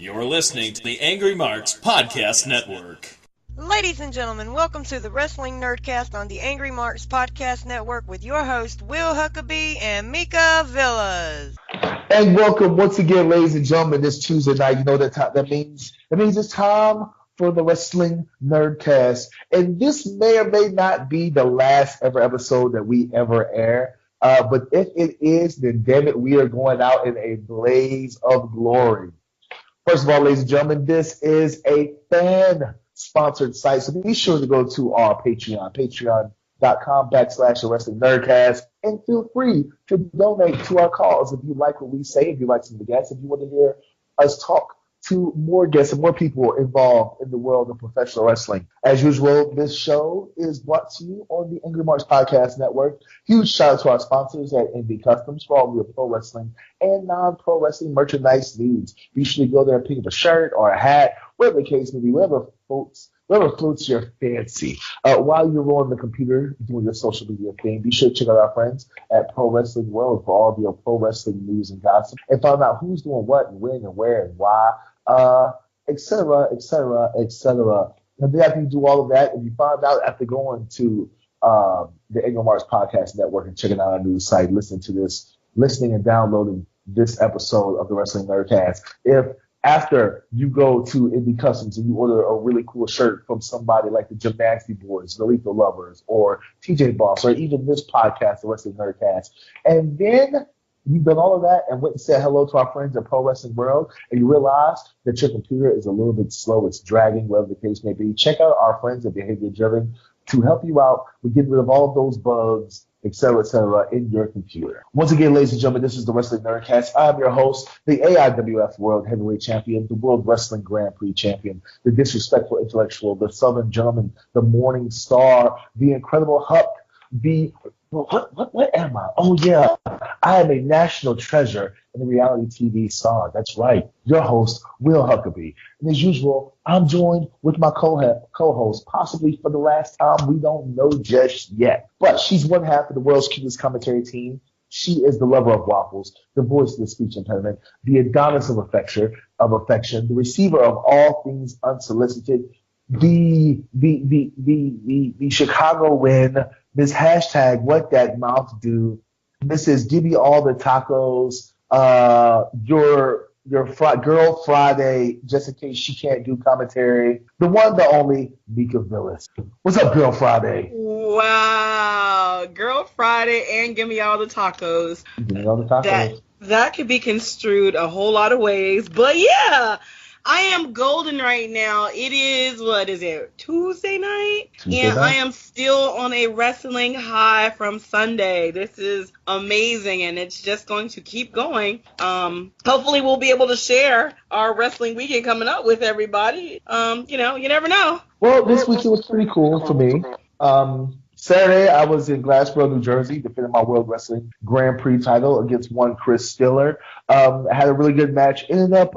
You're listening to the Angry Marks Podcast Network. Ladies and gentlemen, welcome to the Wrestling Nerdcast on the Angry Marks Podcast Network with your host, Will Huckaby and Mika Villas. And welcome once again, ladies and gentlemen, this Tuesday night. You know what that means? It means it's time for the Wrestling Nerdcast. And this may or may not be the last ever episode that we ever air. But if it is, then damn it, we are going out in a blaze of glory. First of all, ladies and gentlemen, this is a fan-sponsored site, so be sure to go to our Patreon, patreon.com/The Wrestling Nerdcast, and feel free to donate to our cause if you like what we say, if you like some of the guests, if you want to hear us talk to more guests and more people involved in the world of professional wrestling. As usual, this show is brought to you on the Angry Marks Podcast Network. Huge shout out to our sponsors at NB Customs for all of your pro wrestling and non-pro wrestling merchandise needs. Be sure to go there and pick up a shirt or a hat, whatever the case may be, whatever floats your fancy. While you're on the computer doing your social media thing, be sure to check out our friends at Pro Wrestling World for all of your pro wrestling news and gossip, and find out who's doing what and when and where and why, etc., etc., etc. And after you do all of that, if you find out after going to the Angry Marks Podcast Network and checking out our news site, listening and downloading this episode of the Wrestling Nerdcast, if after you go to Indie Customs and you order a really cool shirt from somebody like the Gymnasty Boys, the Lethal Lovers, or TJ Boss, or even this podcast, the Wrestling Nerdcast, and then you've done all of that and went and said hello to our friends at Pro Wrestling World, and you realize that your computer is a little bit slow, it's dragging, whatever the case may be, check out our friends at Behavior Driven to help you out with getting rid of all of those bugs, etc., in your computer. Once again, ladies and gentlemen, this is the Wrestling Nerdcast. I'm your host, the AIWF World Heavyweight Champion, the World Wrestling Grand Prix Champion, the Disrespectful Intellectual, the Southern Gentleman, the Morning Star, the Incredible Huck, what am I? Oh, yeah, I am a national treasure and a reality TV star. That's right, your host, Will Huckaby. And as usual, I'm joined with my co-host, possibly for the last time. We don't know just yet. But she's one half of the world's cutest commentary team. She is the lover of waffles, the voice of the speech impediment, the Adonis of affection, the receiver of all things unsolicited, the Chicago win, Miss hashtag what that mouth do, Mrs. Give me all the tacos, your girl Friday, just in case she can't do commentary, the one, the only Mika Villas. What's up, Girl Friday? Wow, Girl Friday and Give me all the tacos. Give me all the tacos. That could be construed a whole lot of ways, but yeah. I am golden right now. It is, Tuesday night? I am still on a wrestling high from Sunday. This is amazing, and it's just going to keep going. Hopefully we'll be able to share our wrestling weekend coming up with everybody. You never know. Well, this weekend was pretty cool for me. Saturday, I was in Glassboro, New Jersey, defending my World Wrestling Grand Prix title against one Chris Stiller. I had a really good match. Ended up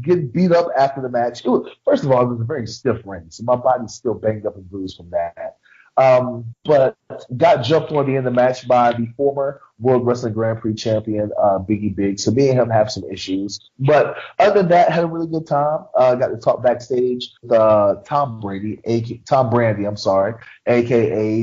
getting beat up after the match. First of all, it was a very stiff ring, so my body's still banged up and bruised from that. But got jumped on the end of the match by the former World Wrestling Grand Prix champion, Biggie Big. So me and him have some issues. But other than that, had a really good time. Got to talk backstage with Tom Brandy, a.k.a.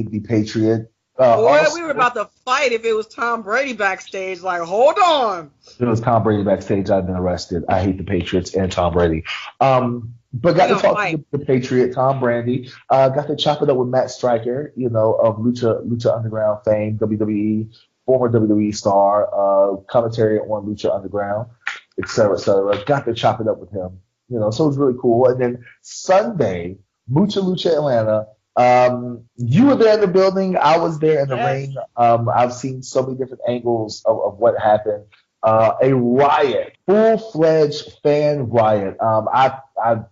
the Patriot. We were about to fight if it was Tom Brady backstage. Like, hold on. If it was Tom Brady backstage, I'd been arrested. I hate the Patriots and Tom Brady. But got to talk to the Patriot, Tom Brandy. Got to chop it up with Matt Stryker, of Lucha Underground fame, WWE, former WWE star, commentary on Lucha Underground, et cetera, et cetera. Got to chop it up with him. So it was really cool. And then Sunday, Lucha Atlanta. You were there in the building. I was there in the ring. I've seen so many different angles of what happened. A riot, full-fledged fan riot.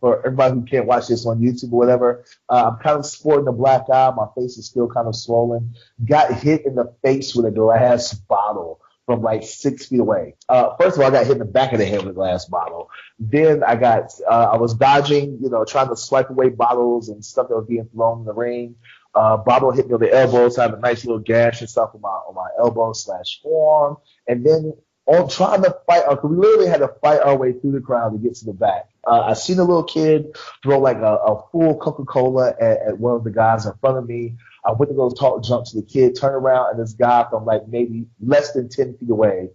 For everybody who can't watch this on YouTube or whatever, I'm kind of sporting a black eye. My face is still kind of swollen. Got hit in the face with a glass bottle from like 6 feet away. First of all, I got hit in the back of the head with a glass bottle. Then I was dodging, trying to swipe away bottles and stuff that was being thrown in the ring. Bottle hit me on the elbow, so I have a nice little gash and stuff on my elbow /forearm. And then on trying to fight. We literally had to fight our way through the crowd to get to the back. I seen a little kid throw like a full Coca-Cola at one of the guys in front of me. I went to go talk jump to the kid, turn around, and this guy from like maybe less than 10 feet away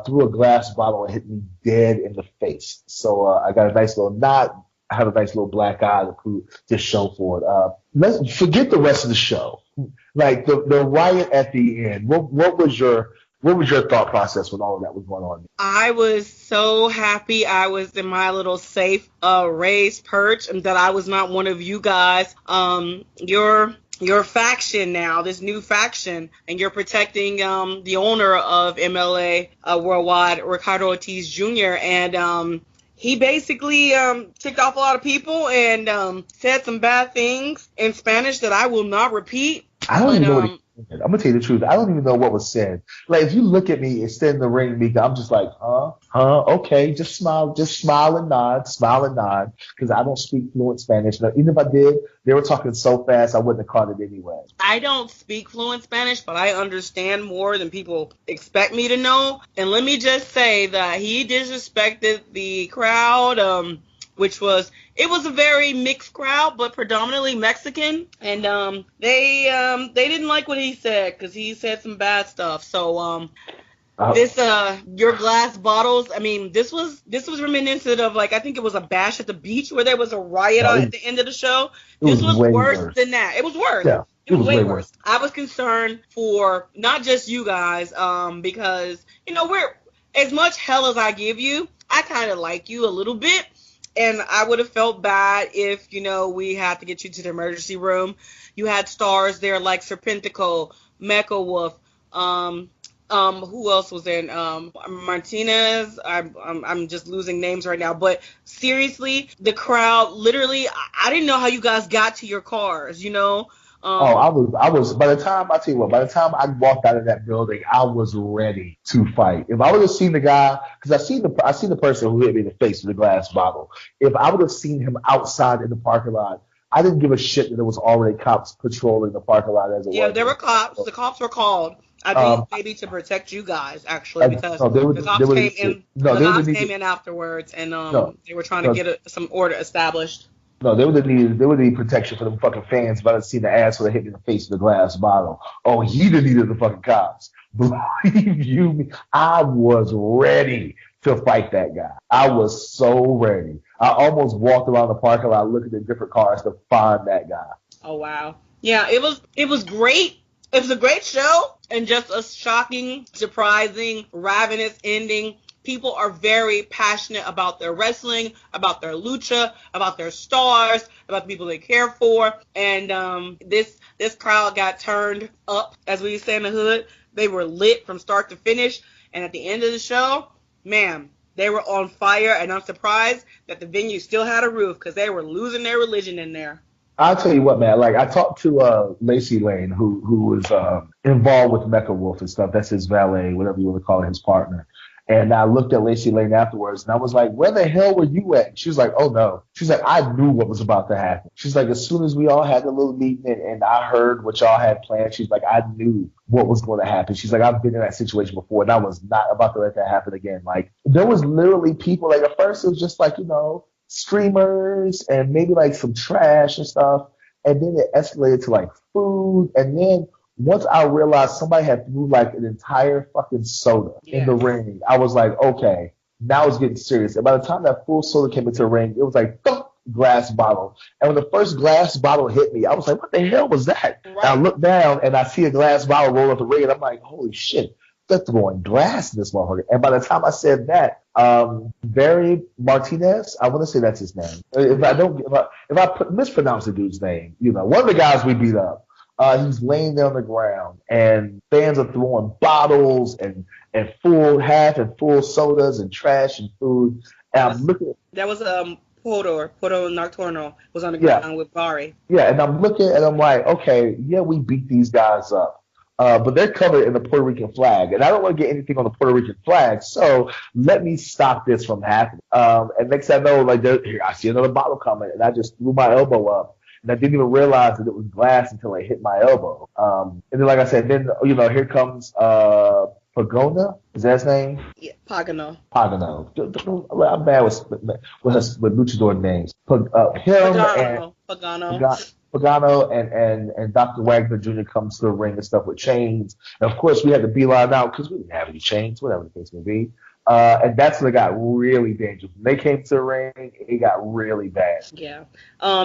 threw a glass bottle and hit me dead in the face. So I got a nice little knot. I have a nice little black eye to show for it. Let's forget the rest of the show. Like the riot at the end. What was your thought process when all of that was going on? I was so happy I was in my little safe raised perch and that I was not one of you guys. Your faction now, this new faction, and you're protecting the owner of MLA Worldwide, Ricardo Ortiz Jr., and he basically ticked off a lot of people and said some bad things in Spanish that I will not repeat. I don't even know what he said. I'm going to tell you the truth. I don't even know what was said. Like, if you look at me and stand in the ring, Mika, I'm just like, okay, just smile and nod, because I don't speak fluent Spanish. Now, even if I did, they were talking so fast, I wouldn't have caught it anyway. I don't speak fluent Spanish, but I understand more than people expect me to know. And let me just say that he disrespected the crowd, which was a very mixed crowd, but predominantly Mexican, and they didn't like what he said because he said some bad stuff. So your glass bottles. I mean, this was reminiscent of, like, I think it was a bash at the beach where there was a riot at the end of the show. This was worse than that. It was worse. Yeah. It was way worse. I was concerned for not just you guys, because we're as much hell as I give you, I kind of like you a little bit. And I would have felt bad if, we had to get you to the emergency room. You had stars there like Serpentico, Mecha Wolf, who else was in? Martinez. I'm just losing names right now. But seriously, the crowd, literally, I didn't know how you guys got to your cars, I was, by the time I walked out of that building, I was ready to fight. If I would have seen the guy, because I seen the person who hit me in the face with a glass bottle. If I would have seen him outside in the parking lot, I didn't give a shit that there was already cops patrolling the parking lot as it was. Yeah, there were cops. The cops were called. I think maybe to protect you guys, actually, because the cops came in afterwards, and they were trying to get some order established. No, they would need protection for them fucking fans if I had seen the asshole that hit me in the face with a glass bottle. Oh, he didn't need the fucking cops. Believe you me, I was ready to fight that guy. I was so ready. I almost walked around the parking lot looking at different cars to find that guy. Oh, wow. Yeah, it was great. It was a great show and just a shocking, surprising, ravenous ending. People are very passionate about their wrestling, about their lucha, about their stars, about the people they care for. And this crowd got turned up, as we say in the hood. They were lit from start to finish. And at the end of the show, man, they were on fire. And I'm surprised that the venue still had a roof because they were losing their religion in there. I'll tell you what, man. Like, I talked to Lacey Lane, who was involved with Mecha Wolf and stuff. That's his valet, whatever you want to call it, his partner. And I looked at Lacey Lane afterwards, and I was like, where the hell were you at? She was like, oh, no. She's like, I knew what was about to happen. She's like, as soon as we all had the little meeting and I heard what y'all had planned, she's like, I knew what was going to happen. She's like, I've been in that situation before, and I was not about to let that happen again. Like, there was literally people, like, at first it was just like, streamers and maybe, like, some trash and stuff. And then it escalated to, like, food. And then once I realized somebody had threw like an entire fucking soda in the ring, I was like, okay, now it's getting serious. And by the time that full soda came into the ring, it was like, thump, glass bottle. And when the first glass bottle hit me, I was like, what the hell was that? Right. And I look down and I see a glass bottle roll up the ring, and I'm like, holy shit, they're throwing glass in this motherfucker. And by the time I said that, Barry Martinez, I want to say that's his name. If I mispronounce the dude's name, one of the guys we beat up. He's laying there on the ground, and fans are throwing bottles and full half and full sodas and trash and food. And I'm looking. That was Porto Nocturno was on the ground with Barry. Yeah, and I'm looking and I'm like, okay, yeah, we beat these guys up. But they're covered in the Puerto Rican flag, and I don't want to get anything on the Puerto Rican flag, so let me stop this from happening. And next thing I know, like, here, I see another bottle coming, and I just threw my elbow up. And I didn't even realize that it was glass until it hit my elbow. And then, like I said, here comes Pagona. Is that his name? Yeah, Pagano. Pagano. I'm bad with luchador names. Him and Pagano and Dr. Wagner Jr. comes to the ring and stuff with chains. And of course, we had to beeline out because we didn't have any chains, whatever the case may be. And that's when it got really dangerous. When they came to the ring, it got really bad. Yeah.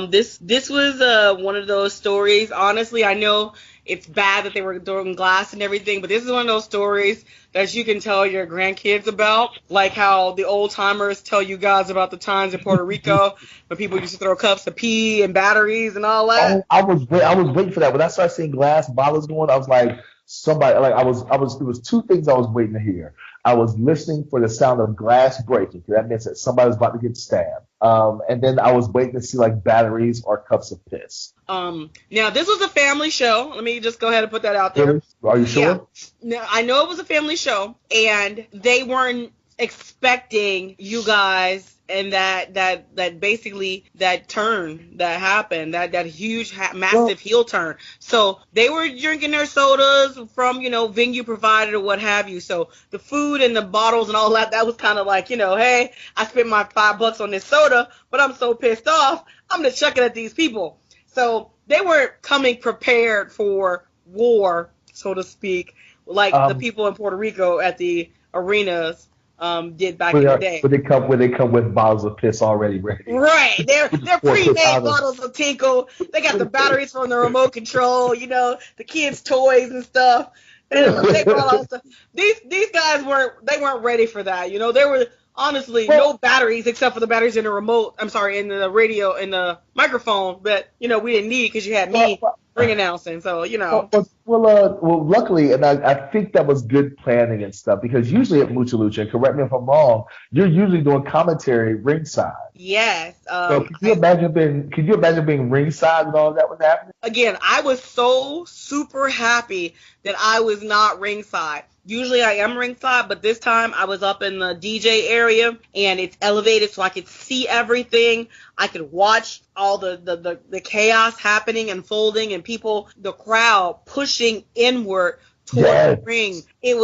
This was one of those stories. Honestly, I know it's bad that they were throwing glass and everything, but this is one of those stories that you can tell your grandkids about, like how the old timers tell you guys about the times in Puerto Rico when people used to throw cups of pee and batteries and all that. I was waiting for that. When I started seeing glass bottles going, I was like, somebody, like there was two things I was waiting to hear. I was listening for the sound of glass breaking, because that means that somebody was about to get stabbed. And then I was waiting to see like batteries or cups of piss. Now this was a family show. Let me just go ahead and put that out there. Really? Are you sure? Yeah. Now, I know it was a family show, and they weren't expecting you guys and that basically that turn that happened, that huge massive heel turn. So they were drinking their sodas from venue provided or what have you. So the food and the bottles and all that was kind of like, hey, I spent my $5 on this soda, but I'm so pissed off, I'm gonna chuck it at these people. So they weren't coming prepared for war, so to speak, like the people in Puerto Rico at the arenas did back in the day. But they come with bottles of piss already ready. Right. They're pre-made bottles of Tinkle. They got the batteries from the remote control, the kids' toys and stuff. And they brought all stuff. These guys weren't ready for that. There were honestly no batteries except for the batteries in the remote. I'm sorry, in the radio, in the microphone, but we didn't need because you had me ring announcing. So Well, luckily, and I think that was good planning and stuff, because usually at Mucha Lucha, and correct me if I'm wrong, you're usually doing commentary ringside. Yes. So could you imagine being ringside and all that was happening? Again, I was so super happy that I was not ringside. Usually I am ringside, but this time I was up in the DJ area, and it's elevated so I could see everything. I could watch all the chaos happening, unfolding, and people, the crowd pushing inward toward the ring. It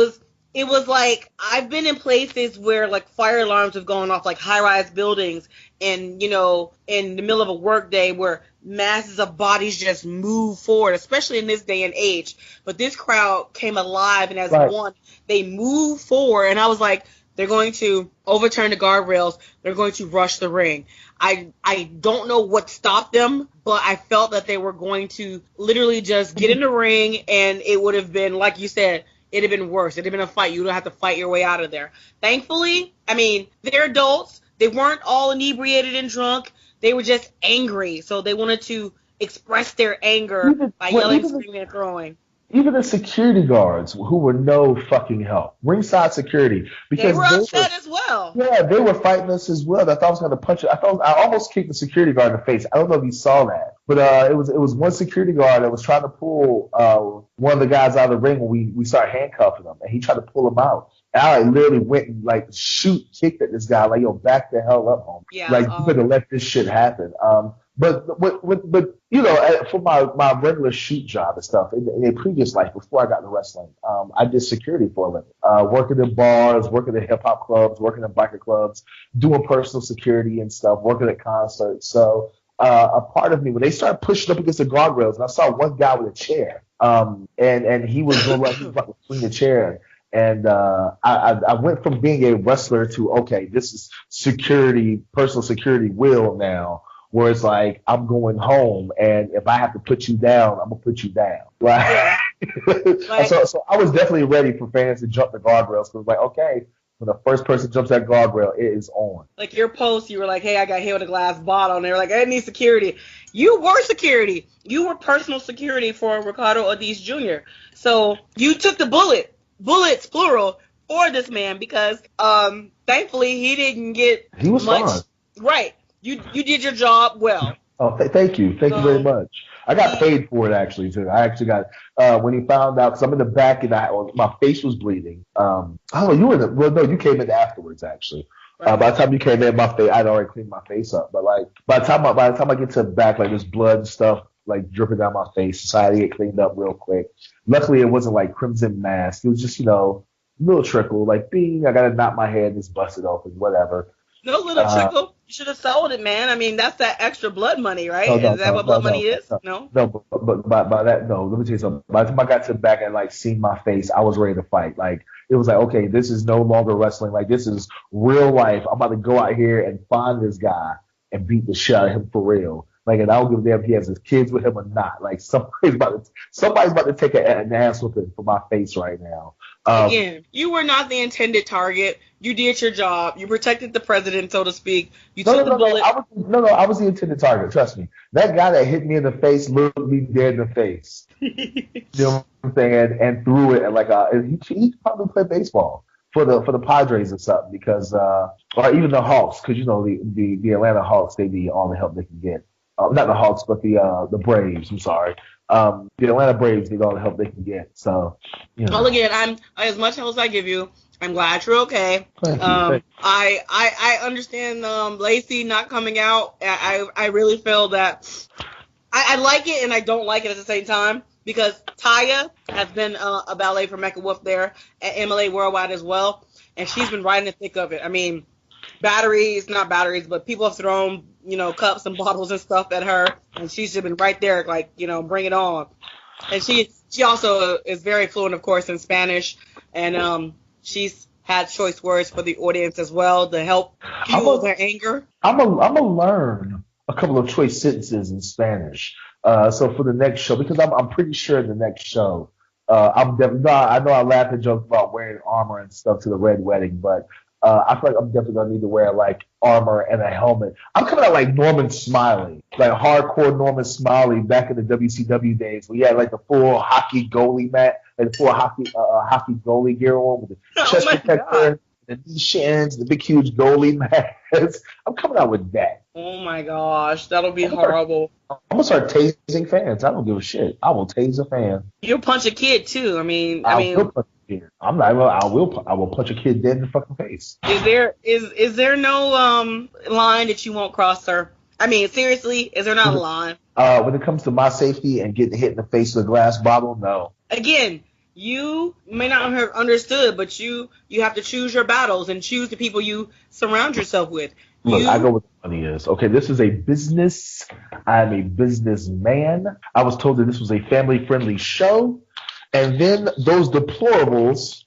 was like, I've been in places where like fire alarms have gone off, like high-rise buildings, and in the middle of a work day where masses of bodies just move forward, especially in this day and age. But this crowd came alive, and as one, they moved forward, and I was like, they're going to overturn the guardrails. They're going to rush the ring. I don't know what stopped them, but I felt that they were going to literally just get in the ring, and it would have been, like you said, it'd have been worse. It'd have been a fight. You would have to fight your way out of there. Thankfully, they're adults. They weren't all inebriated and drunk. They were just angry. So they wanted to express their anger by yelling, screaming, and throwing. Even the security guards, who were no fucking help, ringside security, because they were upset as well. Yeah, they were fighting us as well. I thought I was going to punch it. I almost kicked the security guard in the face. I don't know if you saw that, but it was one security guard that was trying to pull one of the guys out of the ring when we started handcuffing him, and he tried to pull him out. And I literally went and kicked at this guy, like, yo, back the hell up, home. Yeah, like, you could have let this shit happen. But for my regular shoot job and stuff, in a previous life, before I got into wrestling, I did security for a living, working in bars, working in hip hop clubs, working in biker clubs, doing personal security and stuff, working at concerts. So a part of me, when they started pushing up against the guardrails, and I saw one guy with a chair, and he was going like between the chair. And I went from being a wrestler to, okay, this is security, personal security will now, where it's like, I'm going home, and if I have to put you down, I'm going to put you down. Right? So I was definitely ready for fans to jump the guardrails, because like, okay, when the first person jumps that guardrail, it is on. Like your post, you were like, hey, I got hit with a glass bottle, and they were like, I need security. You were security. You were personal security for Ricardo Ortiz Jr. So you took the bullets, plural, for this man, because thankfully he didn't get much. Fine. Right. You did your job well. Oh, thank you. Thank you very much. I got paid for it, actually, too. I actually got, when he found out, because I'm in the back and my face was bleeding. You came in afterwards, actually. Right. By the time you came in, my face, I'd already cleaned my face up. But like, by the time I get to the back, like, there's blood and stuff like dripping down my face. So I had to get cleaned up real quick. Luckily, it wasn't like crimson mask. It was just, little trickle, like bing, I gotta knock my head, it's busted open, whatever. No little trickle. You should have sold it, man. I mean, that's that extra blood money, right? No, Is that what blood money is? no, but by that, no. Let me tell you something. By the time I got to the back and like seen my face, I was ready to fight. Like it was like, okay, this is no longer wrestling. Like this is real life. I'm about to go out here and find this guy and beat the shit out of him for real. Like, and I don't give a damn if he has his kids with him or not. Like somebody's about to take an ass whooping for my face right now. Again, you were not the intended target. You did your job. You protected the president, so to speak. You took the bullet. I was the intended target. Trust me. That guy that hit me in the face looked me dead in the face. You know what I'm saying? And threw it at like he probably played baseball for the Padres or something because or even the Hawks because you know the Atlanta Hawks they need all the help they can get. Not the Hawks, but the Braves. I'm sorry. The Atlanta Braves need all the help they can get. So, you know. Well, again, I'm as much help as I give you. I'm glad you're okay. Thank you. I understand Lacey not coming out. I really feel that I like it and I don't like it at the same time because Taya has been a ballet for Mecca Wolf there at MLA Worldwide as well, and she's been right in the thick of it. I mean, not batteries, but people have thrown, cups and bottles and stuff at her, and she's just been right there, like, bring it on. And she also is very fluent, of course, in Spanish, and she's had choice words for the audience as well to help fuel their anger. I'm gonna learn a couple of choice sentences in Spanish. So for the next show, because I'm pretty sure the next show, I know I laugh and joke about wearing armor and stuff to the Red Wedding, but I feel like I'm definitely gonna need to wear like armor and a helmet. I'm coming out like Norman Smiley, like hardcore Norman Smiley back in the WCW days where he had like the full hockey goalie mat and the full hockey goalie gear on with the chest protector, the knee shins, the big huge goalie mats. I'm coming out with that. Oh my gosh, that'll be horrible. I'm gonna start tasing fans. I don't give a shit. I will tase a fan. You'll punch a kid too. I mean. Will punch a kid. I will punch a kid dead in the fucking face. Is there no line that you won't cross, sir? I mean, seriously, is there not a line? When it comes to my safety and getting hit in the face with a glass bottle, no. Again, you may not have understood, but you have to choose your battles and choose the people you surround yourself with. Look, I go where the money is. Okay, this is a business. I'm a businessman. I was told that this was a family-friendly show. And then those deplorables,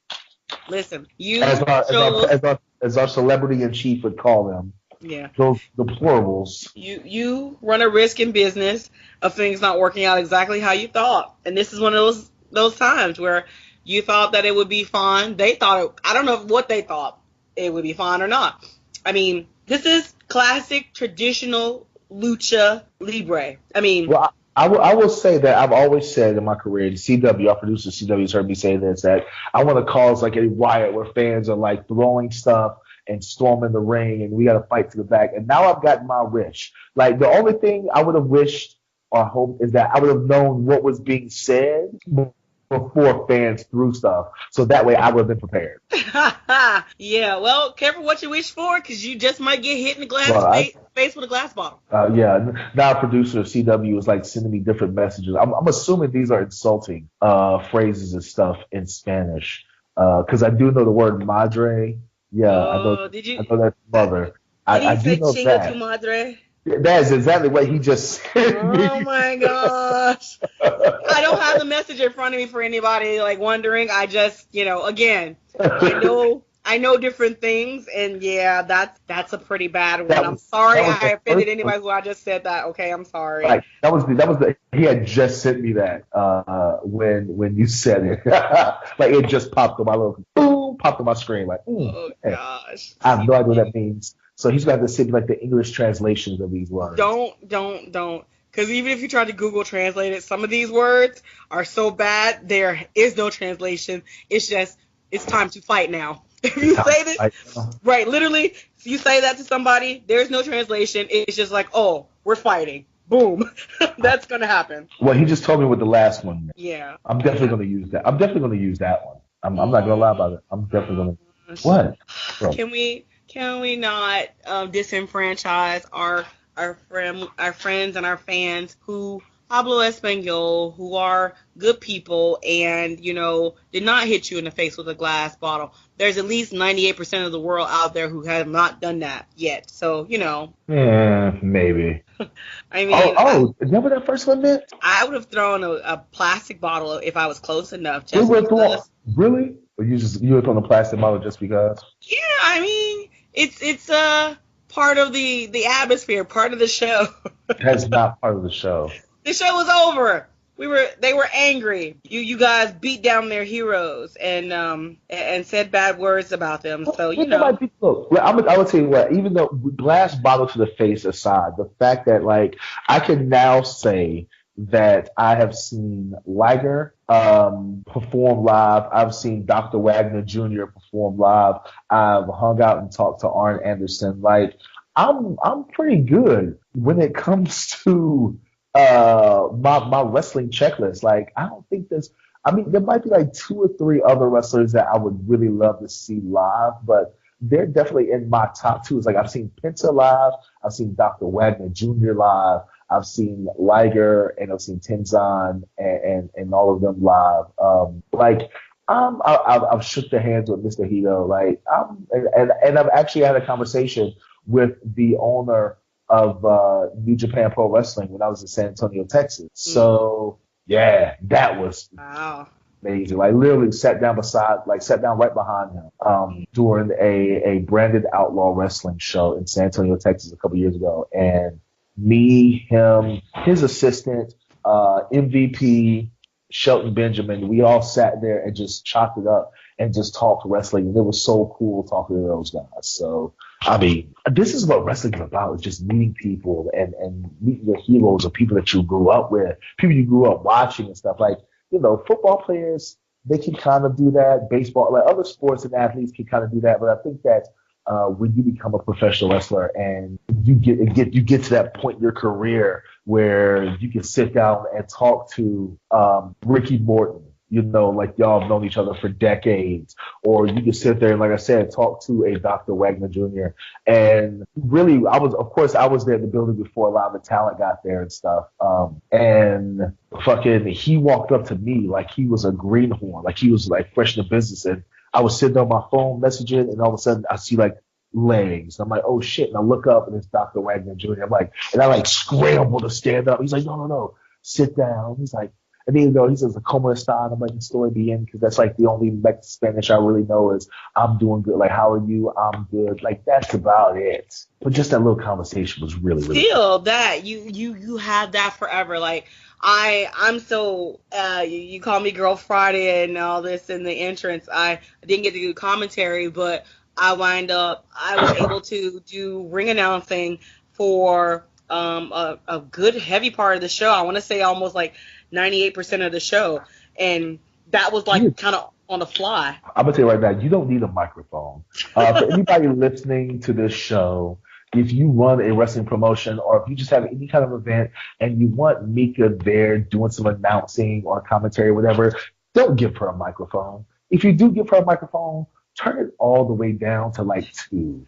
listen, as our celebrity in chief would call them, yeah, those deplorables. You run a risk in business of things not working out exactly how you thought, and this is one of those times where you thought that it would be fine. They thought I don't know what they thought it would be fine or not. I mean, this is classic traditional lucha libre. I mean. Well, I will say that I've always said in my career, CW, our producer CW has heard me say this, that I want to cause like a riot where fans are like throwing stuff and storming the ring and we got to fight to the back. And now I've gotten my wish. Like the only thing I would have wished or hoped is that I would have known what was being said before fans threw stuff. So that way I would have been prepared. Yeah, well, careful what you wish for because you just might get hit in the face with a glass bottle. Yeah, now producer CW is like sending me different messages. I'm assuming these are insulting phrases and stuff in Spanish because I do know the word madre. Yeah, I know that's mother. I do know that. Tu madre? That is exactly what he just said. Oh my gosh. I don't have the message in front of me for anybody like wondering. I just, again, I know different things, and yeah, that's a pretty bad one. I'm sorry I offended anybody who I just said that. Okay, I'm sorry. Like he had just sent me that when you said it. Like it just popped on my popped on my screen like oh gosh. I have no idea what that means. So he's got to send me like the English translations of these words. Don't. Because even if you try to Google translate it, some of these words are so bad there is no translation. It's just it's time to fight now. If you say this, right, literally, if you say that to somebody, there's no translation. It's just like, oh, we're fighting. Boom. That's going to happen. Well, he just told me with the last one. Yeah. I'm definitely going to use that. I'm definitely going to use that one. I'm not going to lie about it. I'm definitely going to. What? Bro. Can we not disenfranchise our friends and our fans who Pablo Espanol, who are good people and, did not hit you in the face with a glass bottle. There's at least 98% of the world out there who have not done that yet. So, Yeah, maybe. I mean, is that what that first one meant? I would have thrown a plastic bottle if I was close enough. Just because. Really? Or you were throwing a plastic bottle just because? Yeah, I mean, it's part of the atmosphere, part of the show. That's not part of the show. The show was over. They were angry. You guys beat down their heroes and said bad words about them. So Look, I would tell you what. Even though glass bottle to the face aside, the fact that I can now say that I have seen Liger perform live. I've seen Dr. Wagner Jr. perform live. I've hung out and talked to Arn Anderson. I'm pretty good when it comes to my wrestling checklist. I don't think there might be 2 or 3 other wrestlers that I would really love to see live, but they're definitely in my top 2. It's I've seen Penta live, I've seen Dr. Wagner Jr. live, I've seen Liger, and I've seen Tenzan and all of them live. I've shook the hands with Mr. Hito. And I've actually had a conversation with the owner of New Japan Pro Wrestling when I was in San Antonio, Texas. So yeah, that was amazing. Literally sat down right behind him during a branded outlaw wrestling show in San Antonio, Texas a couple years ago. And me, him, his assistant, MVP, Shelton Benjamin, we all sat there and just chopped it up and just talked wrestling. And it was so cool talking to those guys. So, I mean, this is what wrestling is about, is just meeting people and meeting your heroes or people that you grew up with, people you grew up watching and stuff. Football players, they can kind of do that. Baseball, other sports and athletes can kind of do that. But I think that when you become a professional wrestler and you get to that point in your career where you can sit down and talk to Ricky Morton, y'all have known each other for decades, or you can sit there and, like I said, talk to a Dr. Wagner Jr. And really, I was there in the building before a lot of the talent got there and stuff. And he walked up to me like he was a greenhorn, like he was fresh in the business. And I was sitting on my phone messaging, and all of a sudden I see legs. I'm like, oh shit. And I look up and it's Dr. Wagner Jr. I scramble to stand up. He's like, no, sit down. He's like, and then he says, "Como está?" I'm like, "Estoy bien," because that's the only Spanish I really know is "I'm doing good." How are you? I'm good. That's about it. But just that little conversation was really, really still cool. That you have that forever. I'm so you call me Girl Friday and all this in the entrance. I didn't get to do commentary, but I was able to do ring announcing for a good heavy part of the show. I want to say almost 98% of the show, and that was kind of on the fly. I'm gonna tell you right now, you don't need a microphone. For anybody listening to this show, if you run a wrestling promotion or if you just have any kind of event and you want Mika there doing some announcing or commentary or whatever, don't give her a microphone. If you do give her a microphone, turn it all the way down to 2.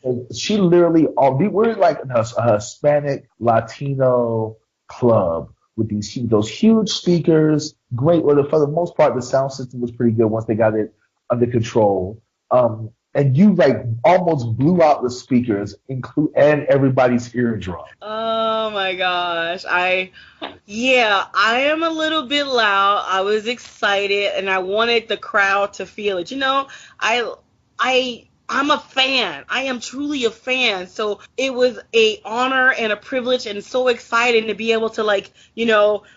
And she literally, we're a Hispanic Latino club with those huge speakers. Great. Well, for the most part, the sound system was pretty good once they got it under control. And you almost blew out the speakers, and everybody's eardrum. Oh my gosh. I am a little bit loud. I was excited and I wanted the crowd to feel it. I'm a fan. I am truly a fan. So it was a honor and a privilege and so exciting to be able to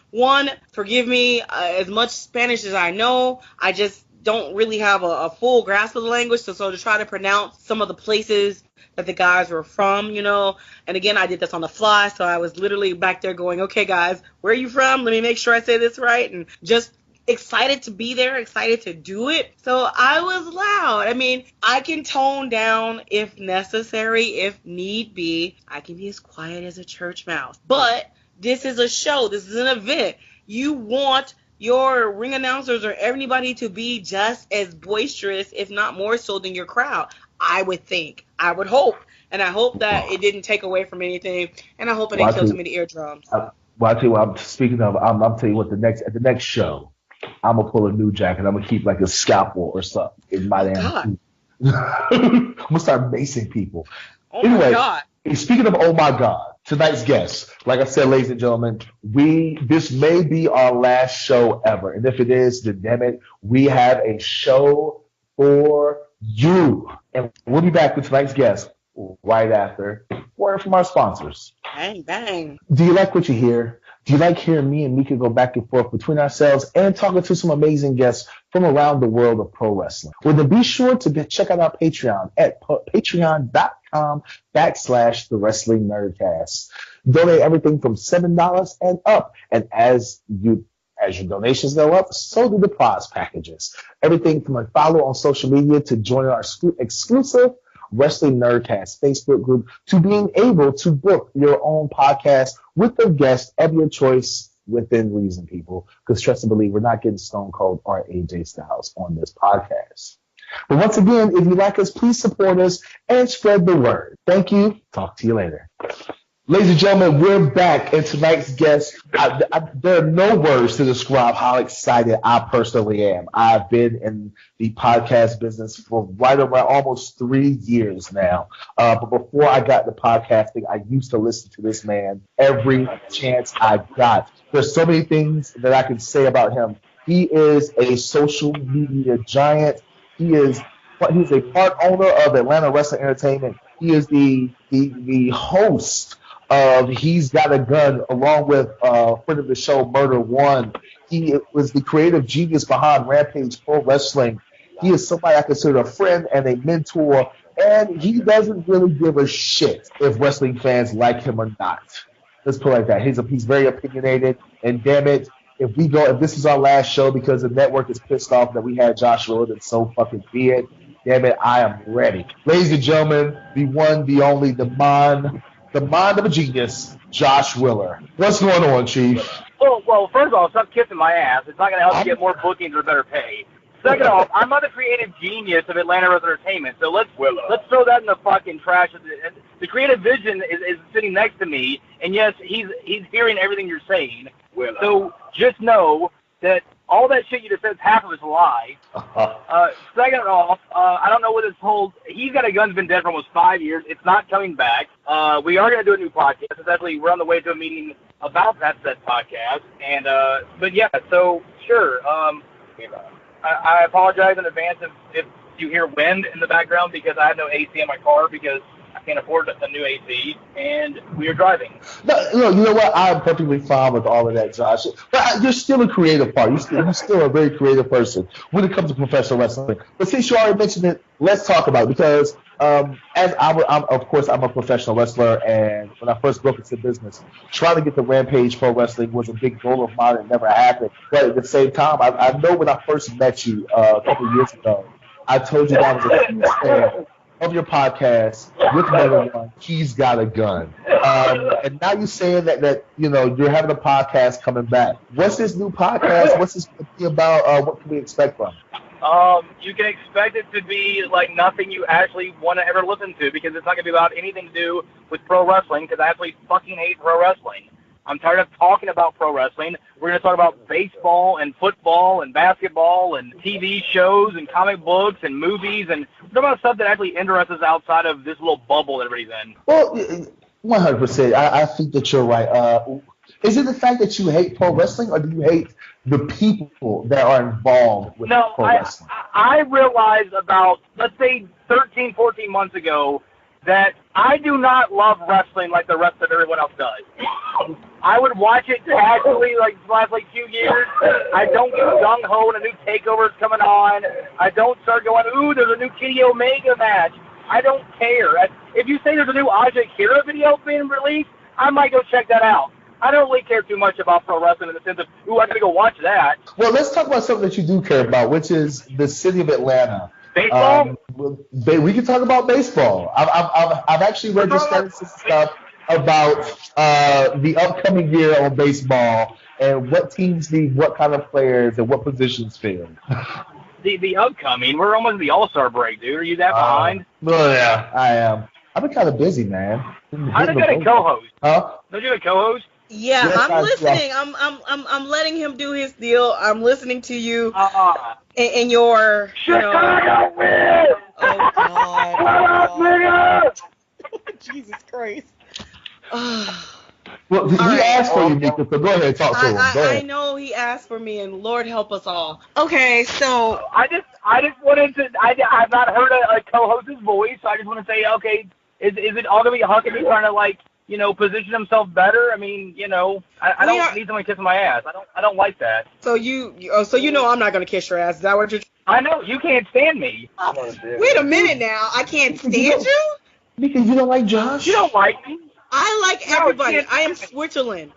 one, forgive me, as much Spanish as I know, I just don't really have a full grasp of the language. So to try to pronounce some of the places that the guys were from, and again, I did this on the fly. So I was literally back there going, okay, guys, where are you from? Let me make sure I say this right. And just excited to be there, excited to do it. So I was loud. I mean, I can tone down if necessary, if need be. I can be as quiet as a church mouse. But this is a show. This is an event. You want your ring announcers or anybody to be just as boisterous, if not more so, than your crowd. I would think. I would hope. And I hope that it didn't take away from anything. And I hope it didn't kill too many eardrums. Well, I tell you what. I'm speaking of. I'm telling you what. At the next show, I'm gonna pull a new jacket. I'm gonna keep like a scalpel or something in my damn God. suit. I'm gonna start macing people. Oh my Anyway, God. speaking of oh my God, tonight's guest, like I said, ladies and gentlemen, this may be our last show ever, and if it is, then damn it, we have a show for you, and we'll be back with tonight's guest right after word from our sponsors. Bang, bang. Do you like what you hear? Do you like hearing me and Mika go back and forth between ourselves and talking to some amazing guests from around the world of pro wrestling? Well, then be sure to check out our Patreon at patreon.com/The Wrestling Nerdcast. Donate everything from $7 and up. And as your donations go up, so do the prize packages. Everything from a follow on social media to join our exclusive Wrestling Nerdcast Facebook group to being able to book your own podcast with a guest of your choice within reason, people. Because trust and believe, we're not getting Stone Cold or AJ Styles on this podcast. But once again, if you like us, please support us and spread the word. Thank you. Talk to you later. Ladies and gentlemen, we're back, and tonight's guest, there are no words to describe how excited I personally am. I've been in the podcast business for right around almost 3 years now. But before I got to podcasting, I used to listen to this man every chance I got. There's so many things that I can say about him. He is a social media giant. He's a part owner of Atlanta Wrestling Entertainment. He is the host of He's Got a Gun, along with friend of the show, Murder One. He was the creative genius behind Rampage Pro Wrestling. He is somebody I consider a friend and a mentor, and he doesn't really give a shit if wrestling fans like him or not. Let's put it like that. He's very opinionated, and damn it, if this is our last show because the network is pissed off that we had Josh Rowe, then so fucking be it. Damn it, I am ready. Ladies and gentlemen, the one, the only, the mind of a genius, Josh Willer. What's going on, Chief? Well, first of all, stop kissing my ass. It's not going to help you get more bookings or better pay. Second off, I'm not the creative genius of Atlanta Wrestling Entertainment, so let's throw that in the fucking trash. The creative vision is sitting next to me, and yes, he's hearing everything you're saying. So just know that all that shit you just said is half of it's a lie. Second off, I don't know what this whole He's Got a Gun's been dead for almost 5 years. It's not coming back. We are going to do a new podcast. It's actually, we're on the way to a meeting about that said podcast. And but yeah, so sure. I apologize in advance if you hear wind in the background because I have no AC in my car because I can't afford a new AC, and we are driving. No, you know what? I'm perfectly fine with all of that, Josh. But you're still a creative part. You're still a very creative person when it comes to professional wrestling. But since you already mentioned it, let's talk about it because I'm a professional wrestler, and when I first broke into business, trying to get the Rampage Pro Wrestling was a big goal of mine. It never happened. But at the same time, I know when I first met you a couple of years ago, I told you that I was a huge fan of your podcast with Murder One, He's Got a Gun. And now you're saying that you're having a podcast coming back. What's this new podcast? What's this going to be about? What can we expect from it? You can expect it to be like nothing you actually want to ever listen to because it's not going to be about anything to do with pro wrestling because I actually fucking hate pro wrestling. I'm tired of talking about pro wrestling. We're going to talk about baseball and football and basketball and TV shows and comic books and movies and we're talking about stuff that actually interests us outside of this little bubble that everybody's in. Well, 100%. I think that you're right. Is it the fact that you hate pro wrestling or do you hate the people that are involved with pro wrestling? I realized about, let's say, 13, 14 months ago that I do not love wrestling like the rest of everyone else does. I would watch it casually like the last 2 years. I don't get gung-ho when a new takeover is coming on. I don't start going, ooh, there's a new Kenny Omega match. I don't care. If you say there's a new Aja Kira video being released, I might go check that out. I don't really care too much about pro wrestling in the sense of, ooh, I gotta go watch that. Well, let's talk about something that you do care about, which is the city of Atlanta. Baseball? We can talk about baseball. I've actually read your statistics and stuff about the upcoming year on baseball and what teams need what kind of players and what positions fill. The upcoming, we're almost in the All-Star break, dude. Are you that behind? Well, yeah, I am. I've been kind of busy, man. I think I got a co-host. Huh? Don't you have a co-host? Yeah, Yes, I'm I do. listening. I'm letting him do his deal. I'm listening to you and your, Chicago wins! Oh God. Shut up, nigga! Jesus Christ. Well, he right. asked for you, Mika, so go ahead, talk to him. Go I ahead. know he asked for me, and Lord help us all. Okay, so I just wanted to. I've not heard a co-host's voice, so I just want to say, okay, is it all gonna be Huckaby trying to like, position himself better? I mean, I don't need someone kissing my ass. I don't like that. So you know I'm not gonna kiss your ass. Is that what you're? I know you can't stand me. Wait a minute now. I can't stand you. Mika, you don't like Josh? You don't like me. I like No, everybody. she- I am Switzerland.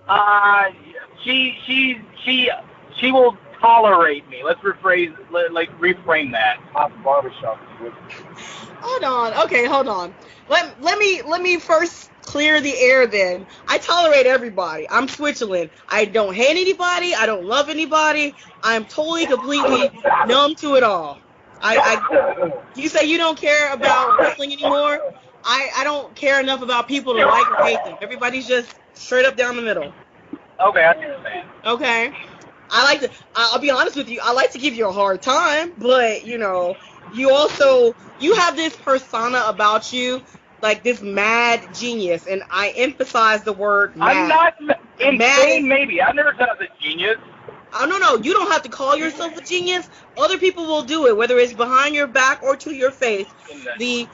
She will tolerate me. Let's reframe that. Barbershop. Hold on. Okay, hold on. Let me first clear the air then. I tolerate everybody. I'm Switzerland. I don't hate anybody. I don't love anybody. I'm totally, completely numb to it all. You say you don't care about wrestling anymore? I don't care enough about people to like or hate them. Everybody's just straight up down the middle. Okay, I understand. Okay. I'll be honest with you, I like to give you a hard time, but, you have this persona about you, like this mad genius, and I emphasize the word mad. I'm not insane, Mad maybe. I've never said I was a genius. No, you don't have to call yourself a genius. Other people will do it, whether it's behind your back or to your face. The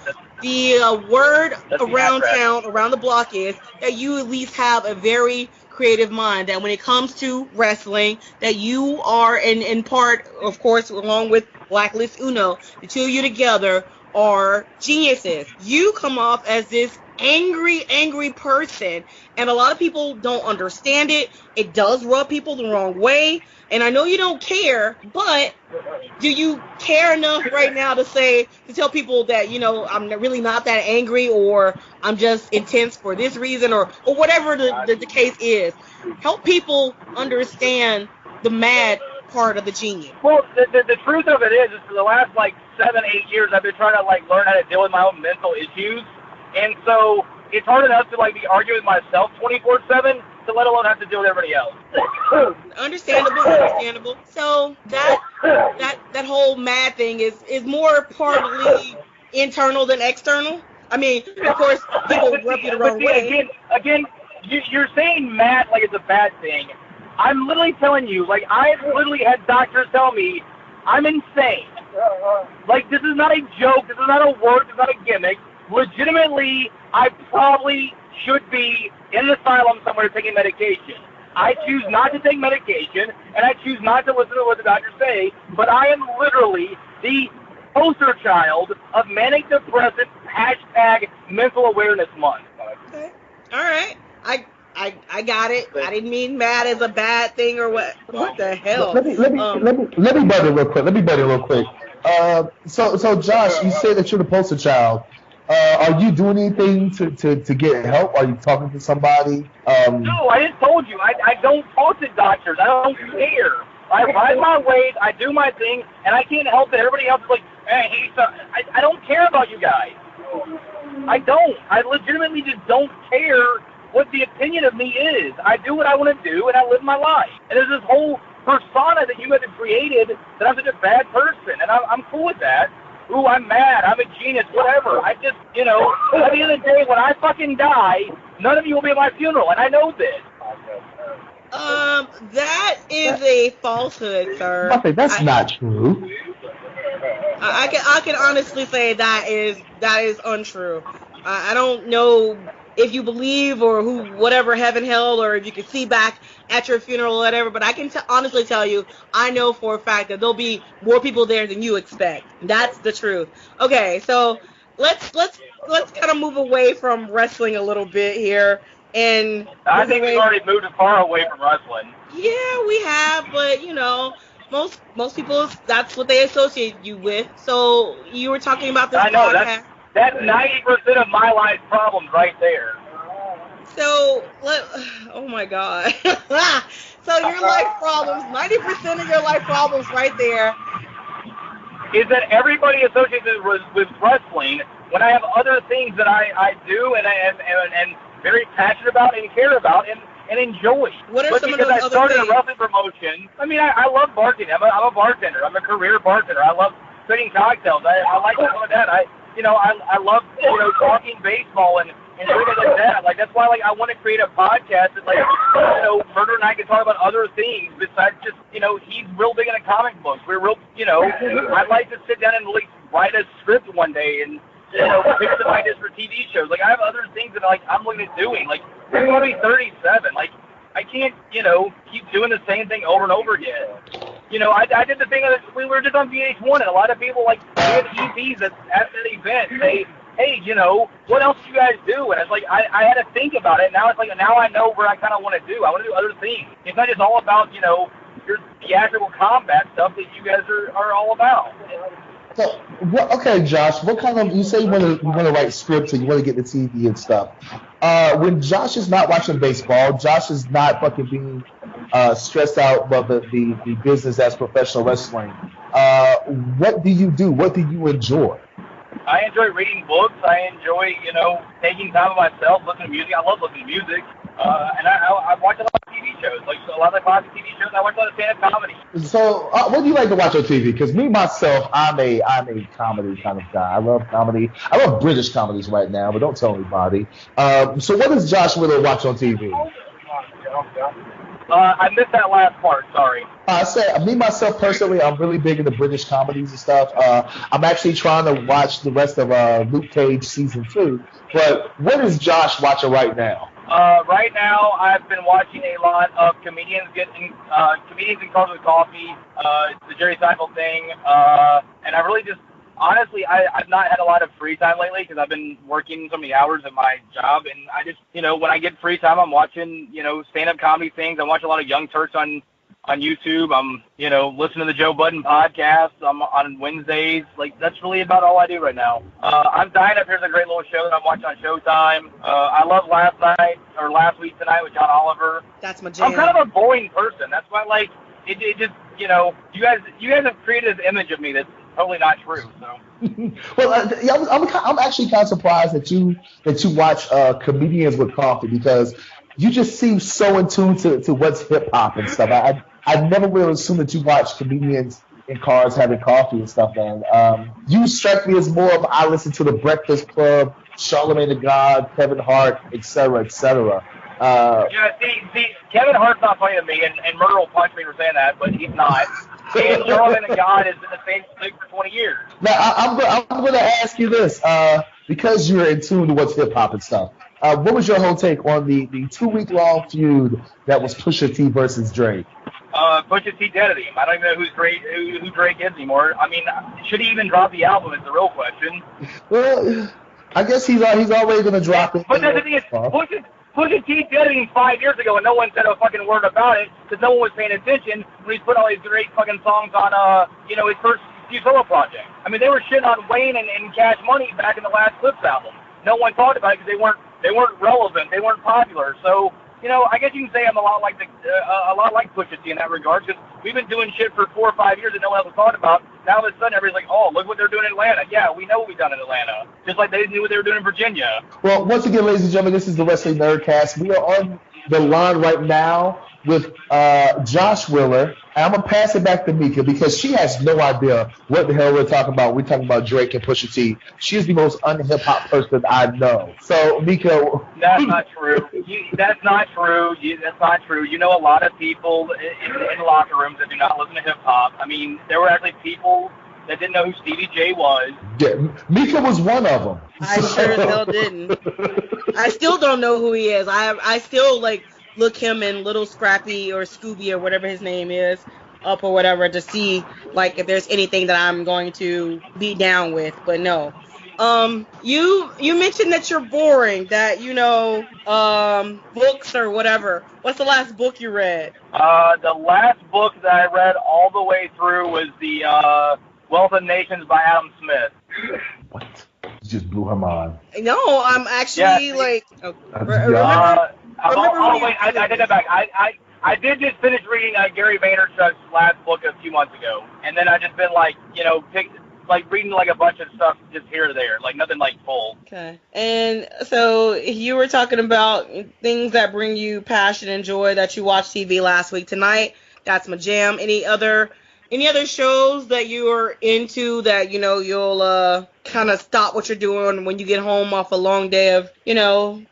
word around town, around the block is that you at least have a very creative mind, that when it comes to wrestling, that you are in part, of course, along with Blacklist Uno, the two of you together are geniuses. You come off as this angry person, and a lot of people don't understand it. It does rub people the wrong way, and I know you don't care, but do you care enough right now to tell people that, I'm really not that angry, or I'm just intense for this reason, or whatever the case is? Help people understand the mad part of the genius. Well, the truth of it is for the last 7-8 years, I've been trying to learn how to deal with my own mental issues, and so it's hard enough to be arguing with myself 24/7, to let alone have to deal with everybody else. Understandable. So that whole mad thing is more partly internal than external. I mean, of course, people rub you the wrong way. Again, you're saying mad like it's a bad thing. I'm literally telling you, I've literally had doctors tell me I'm insane. This is not a joke. This is not a work. This is not a gimmick. Legitimately, I probably should be in an asylum somewhere taking medication. I choose not to take medication, and I choose not to listen to what the doctors say, but I am literally the poster child of manic depressive #mental awareness month. Okay. All right. I got it. I didn't mean mad as a bad thing or what. What the hell? Let me butt in real quick. So Josh, you say that you're the poster child. Are you doing anything to get help? Are you talking to somebody? No, I just told you. I don't talk to doctors. I don't care. I ride my ways. I do my thing, and I can't help that everybody else is like, hey, I don't care about you guys. I don't. I legitimately just don't care what the opinion of me is. I do what I want to do, and I live my life. And there's this whole persona that you guys have created that I'm such a bad person, and I'm cool with that. Ooh, I'm mad, I'm a genius, whatever. I just, at the end of the day, when I fucking die, none of you will be at my funeral, and I know this. That is a falsehood, sir. Okay, that's not true. I can honestly say that is untrue. I don't know if you believe or whatever, heaven, hell, or if you can see back at your funeral or whatever, but I can honestly tell you, I know for a fact that there'll be more people there than you expect. That's the truth. Okay, so let's kind of move away from wrestling a little bit here, and I think we've already moved far away from wrestling. Yeah, we have, but most people, that's what they associate you with. So you were talking about this podcast. That's 90% of my life problems right there. So, oh my God. So your life problems, 90% of your life problems right there. Is that everybody associated with wrestling, when I have other things that I do and very passionate about and care about, and and enjoy. What are but some of because those I other started things? a wrestling promotion, I mean, I love bartending. I'm a bartender. I'm a career bartender. I love creating cocktails. I like some of that. I love, talking baseball and doing it like that. Like, that's why, like, I want to create a podcast that, like, Murder and I can talk about other things besides just, he's real big into comic books. We're real, I'd like to sit down and, like, write a script one day and, pitch some ideas for TV shows. Like, I have other things that, like, I'm looking at doing. Like, I'm going to be 37. Like, I can't, keep doing the same thing over and over again. I did the thing that we were just on VH1, and a lot of people, like, we had EPs at that event say, hey, what else do you guys do? And it's like, I had to think about it. Now it's like, now I know where I kind of want to do. I want to do other things. It's not just all about, your theatrical combat stuff that you guys are all about. So, okay, Josh, what kind of, you say you want to write scripts and you want to get the TV and stuff. When Josh is not watching baseball, Josh is not fucking being stressed out about the business as professional wrestling. What do you do? What do you enjoy? I enjoy reading books. I enjoy, taking time with myself, listening to music. I love listening to music. And I watch a lot of TV shows, like a lot of the classic TV shows. I watch a lot of stand-up comedy. So, what do you like to watch on TV? Because me, myself, I'm a comedy kind of guy. I love comedy. I love British comedies right now, but don't tell anybody. So what does Josh Wheeler watch on TV? I missed that last part, sorry. I said, me, myself, personally, I'm really big into British comedies and stuff. I'm actually trying to watch the rest of Luke Cage Season 2. But what is Josh watching right now? Right now, I've been watching a lot of comedians comedians in Cars with Coffee, the Jerry Seinfeld thing, and I really just, honestly, I've not had a lot of free time lately because I've been working so many hours at my job, and I just, when I get free time, I'm watching, stand-up comedy things. I watch a lot of Young Turks on YouTube. I'm, listening to the Joe Budden podcast. I'm on Wednesdays. Like, that's really about all I do right now. I'm Dying Up Here's a great little show that I'm watching on Showtime. I love Last Week Tonight with John Oliver. That's my jam. I'm kind of a boring person. That's why, like, it just, you guys have created this image of me that's totally not true. So. Well, I'm actually kind of surprised that you watch Comedians with Coffee, because you just seem so in tune to what's hip hop and stuff. I never would have assumed that you watch Comedians in Cars having coffee and stuff, man. You strike me as more of, I listen to The Breakfast Club, Charlamagne the God, Kevin Hart, etc., etc. See, Kevin Hart's not funny to me, and Murder will punch me for saying that, but he's not. And Charlamagne the God has been the same thing for 20 years. Now, I'm going to ask you this, because you're in tune to what's hip hop and stuff. What was your whole take on the 2-week-long feud that was Pusha T versus Drake? Pusha T dead at him. I don't even know who Drake is anymore. I mean, should he even drop the album is the real question. Well, I guess he's already going to drop it. But the thing is, Pusha T dead at him 5 years ago, and no one said a fucking word about it because no one was paying attention when he's put all these great fucking songs on, his first few solo projects. I mean, they were shitting on Wayne and Cash Money back in the last Clips album. No one talked about it because they weren't relevant. They weren't popular. So, I guess you can say I'm a lot like Pusha T in that regard, because we've been doing shit for 4 or 5 years that no one else thought about. Now all of a sudden everybody's like, oh, look what they're doing in Atlanta. Yeah, we know what we've done in Atlanta. Just like they knew what they were doing in Virginia. Well, once again, ladies and gentlemen, this is the Wrestling Nerdcast. We are on the line right now with Josh Wheeler. And I'm going to pass it back to Mika because she has no idea what the hell we're talking about. We're talking about Drake and Pusha T. She is the most un-hip-hop person I know. So, Mika. That's not true. That's not true. That's not true. You know a lot of people in locker rooms that do not listen to hip-hop. I mean, there were actually people that didn't know who Stevie J was. Yeah, Mika was one of them. I sure as hell didn't. I still don't know who he is. I still, look him in Little Scrappy or Scooby or whatever his name is up or whatever to see if there's anything that I'm going to be down with, but no. You mentioned that you're boring, that books or whatever. What's the last book you read? The last book that I read all the way through was the Wealth of Nations by Adam Smith. What? You just blew her mind. No, I'm actually I take that back. I did just finish reading Gary Vaynerchuk's last book a few months ago, and then I've just been like reading like a bunch of stuff just here or there, like nothing like full. Okay. And so you were talking about things that bring you passion and joy that you watched TV last week. Tonight, that's my jam. Any other shows that you are into that, you'll kind of stop what you're doing when you get home off a long day of,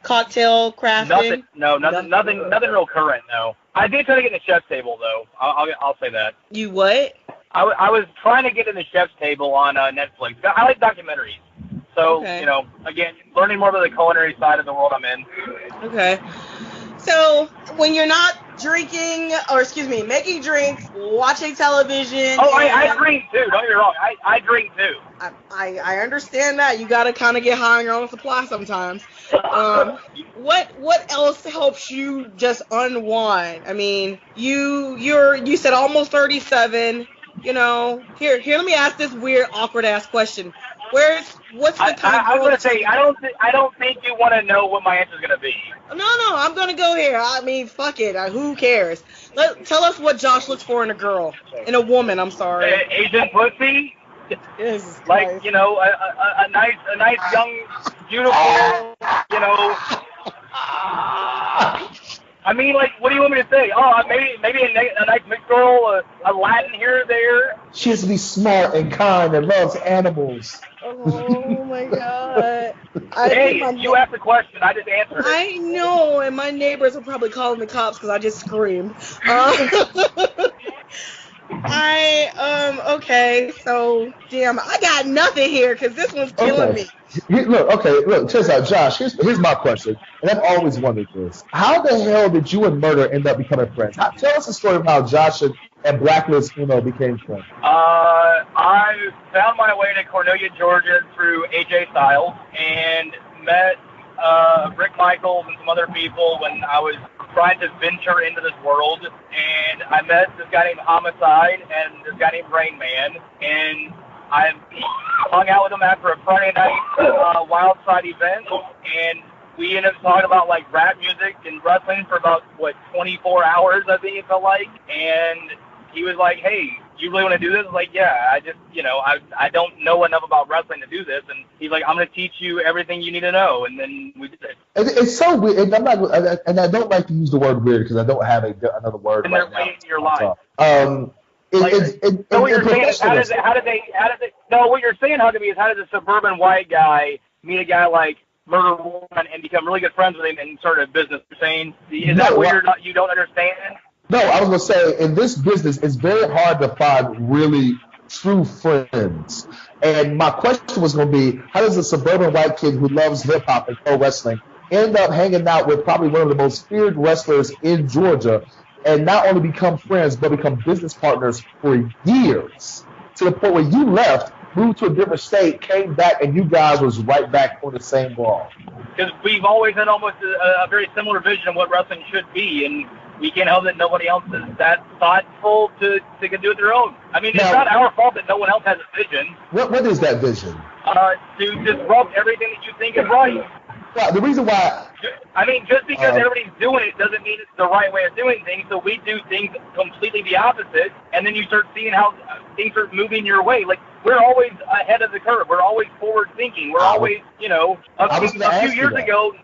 cocktail crafting? Nothing real current, no. I did try to get in the chef's table, though. I'll say that. You what? I was trying to get in the chef's table on Netflix. I like documentaries. So, Okay. Again, learning more about the culinary side of the world I'm in. Okay. So when you're not making drinks, watching television. Oh, I drink too. Don't get me wrong. I drink too. I understand that. You gotta kind of get high on your own supply sometimes. What else helps you just unwind? I mean, you said almost 37. Here, let me ask this weird, awkward ass question. What's the kind of I'm girl gonna that say you- I don't think you want to know what my answer's gonna be. No, I'm gonna go here. I mean, fuck it. Who cares? Tell us what Josh looks for in a girl, in a woman. I'm sorry. Asian pussy, Jesus like Christ. a nice young, beautiful, I mean, like, what do you want me to say? Oh, maybe a nice mixed girl, a Latin here or there. She has to be smart and kind and loves animals. Oh my God. Hey, you asked the question. I just answered it. I know, and my neighbors are probably calling the cops because I just screamed. Okay, so, damn, I got nothing here because this one's killing me. Look, check this out, Josh. Here's my question, and I've always wondered this: how the hell did you and Murder end up becoming friends? Tell us the story of how Josh and Blacklist, became friends. I found my way to Cornelia, Georgia through AJ Styles and met Rick Michaels and some other people when I was trying to venture into this world. And I met this guy named Homicide and this guy named Rain Man, and I hung out with them after a Friday night Wild Side event, and we ended up talking about like rap music and wrestling for about 24 hours, I think it felt like. And he was like, "Hey, you really want to do this?" I was like, "Yeah, I just, I don't know enough about wrestling to do this." And he's like, "I'm going to teach you everything you need to know." And then we did it. It's so weird, and I don't like to use the word weird because I don't have another word And right they're now. in your life. So what you're saying is how does they? No, what you're saying, Huckaby, is how does a suburban white guy meet a guy like Murder One and become really good friends with him and start a business? You're saying is that what you don't understand? No, I was going to say, in this business, it's very hard to find really true friends. And my question was going to be, how does a suburban white kid who loves hip-hop and pro wrestling end up hanging out with probably one of the most feared wrestlers in Georgia and not only become friends, but become business partners for years, to the point where you left, moved to a different state, came back, and you guys was right back on the same ball? Because we've always had almost a very similar vision of what wrestling should be, and we can't help that nobody else is that thoughtful to do it their own. I mean, it's not our fault that no one else has a vision. What is that vision? To disrupt everything that you think is right. Well, the reason why... I mean, just because everybody's doing it doesn't mean it's the right way of doing things. So we do things completely the opposite, and then you start seeing how things are moving your way. Like, we're always ahead of the curve. We're always forward thinking. We're always, a few years ago.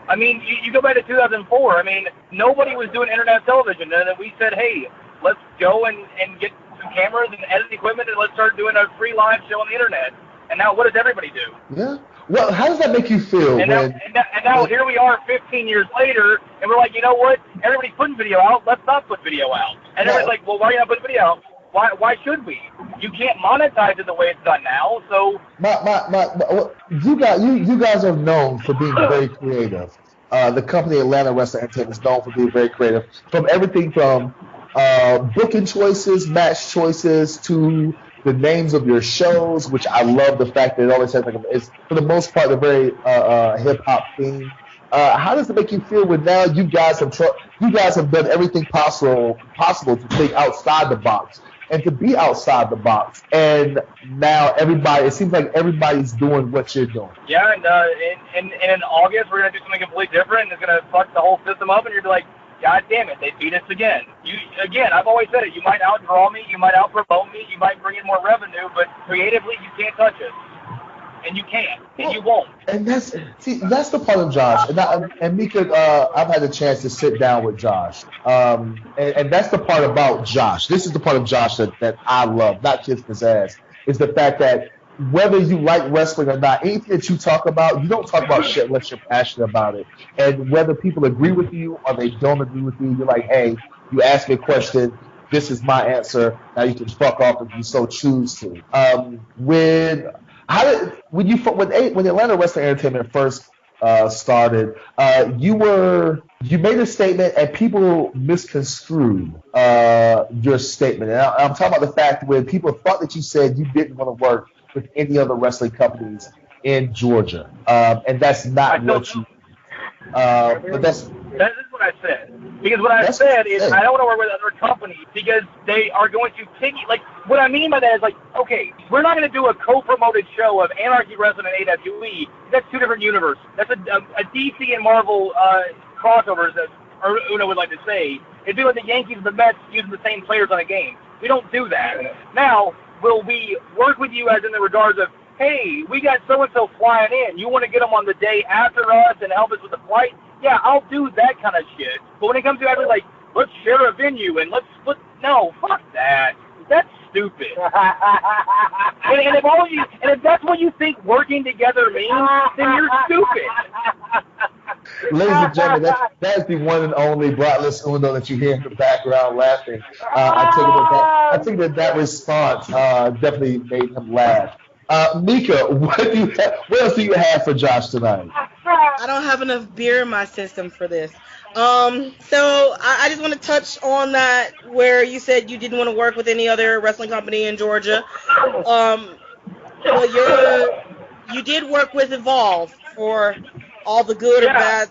I mean, you go back to 2004. I mean, nobody was doing internet television, and then we said, hey, let's go and get some cameras and editing equipment, and let's start doing a free live show on the internet. And now, what does everybody do? Yeah. Well, how does that make you feel? And now here we are 15 years later, and we're like, you know what? Everybody's putting video out. Let's not put video out. And everybody's like, well, why are you not putting video out? Why should we? You can't monetize it the way it's done now. So you guys are known for being very creative. The company Atlanta Wrestling Entertainment is known for being very creative. From everything from booking choices, match choices, to the names of your shows, which I love the fact that it always has it's for the most part a very hip hop theme. How does it make you feel when now you guys have done everything possible to think outside the box and to be outside the box, and now it seems like everybody's doing what you're doing. Yeah, and in August we're gonna do something completely different, and it's gonna fuck the whole system up, and you're like, God damn it, they beat us again. I've always said it. You might outdraw me, you might outpromote me, you might bring in more revenue, but creatively, you can't touch us. And you can't, and you won't. And that's the part of Josh. And Mika, I've had the chance to sit down with Josh. And that's the part about Josh. This is the part of Josh that I love, not kissing his ass, is the fact that whether you like wrestling or not, anything that you talk about, you don't talk about shit unless you're passionate about it. And whether people agree with you or they don't agree with you, you're like, hey, you asked me a question. This is my answer. Now you can fuck off if you so choose to. When Atlanta Wrestling Entertainment first started, you made a statement and people misconstrued your statement. And I'm talking about the fact when people thought that you said you didn't want to work with any other wrestling companies in Georgia, and that's not what you. But that is what I said. Because what I said is I don't want to work with other companies because they are going to piggy. Like, what I mean by that is, like, okay, we're not going to do a co-promoted show of Anarchy Wrestling and AWE. That's two different universes. That's a DC and Marvel crossovers, as Uno would like to say. It'd be like the Yankees and the Mets using the same players on a game. We don't do that. Now, will we work with you as in the regards of, hey, we got so-and-so flying in. You want to get them on the day after us and help us with the flight? Yeah, I'll do that kind of shit. But when it comes to actually, like, let's share a venue and let's split, no, fuck that. That's stupid. and if that's what you think working together means, then you're stupid. Ladies and gentlemen, that is the one and only Brotless Uno that you hear in the background laughing. I think that response definitely made him laugh. Mika, what else do you have for Josh tonight? I don't have enough beer in my system for this. So I just want to touch on that where you said you didn't want to work with any other wrestling company in Georgia. You did work with Evolve for all the good or bad.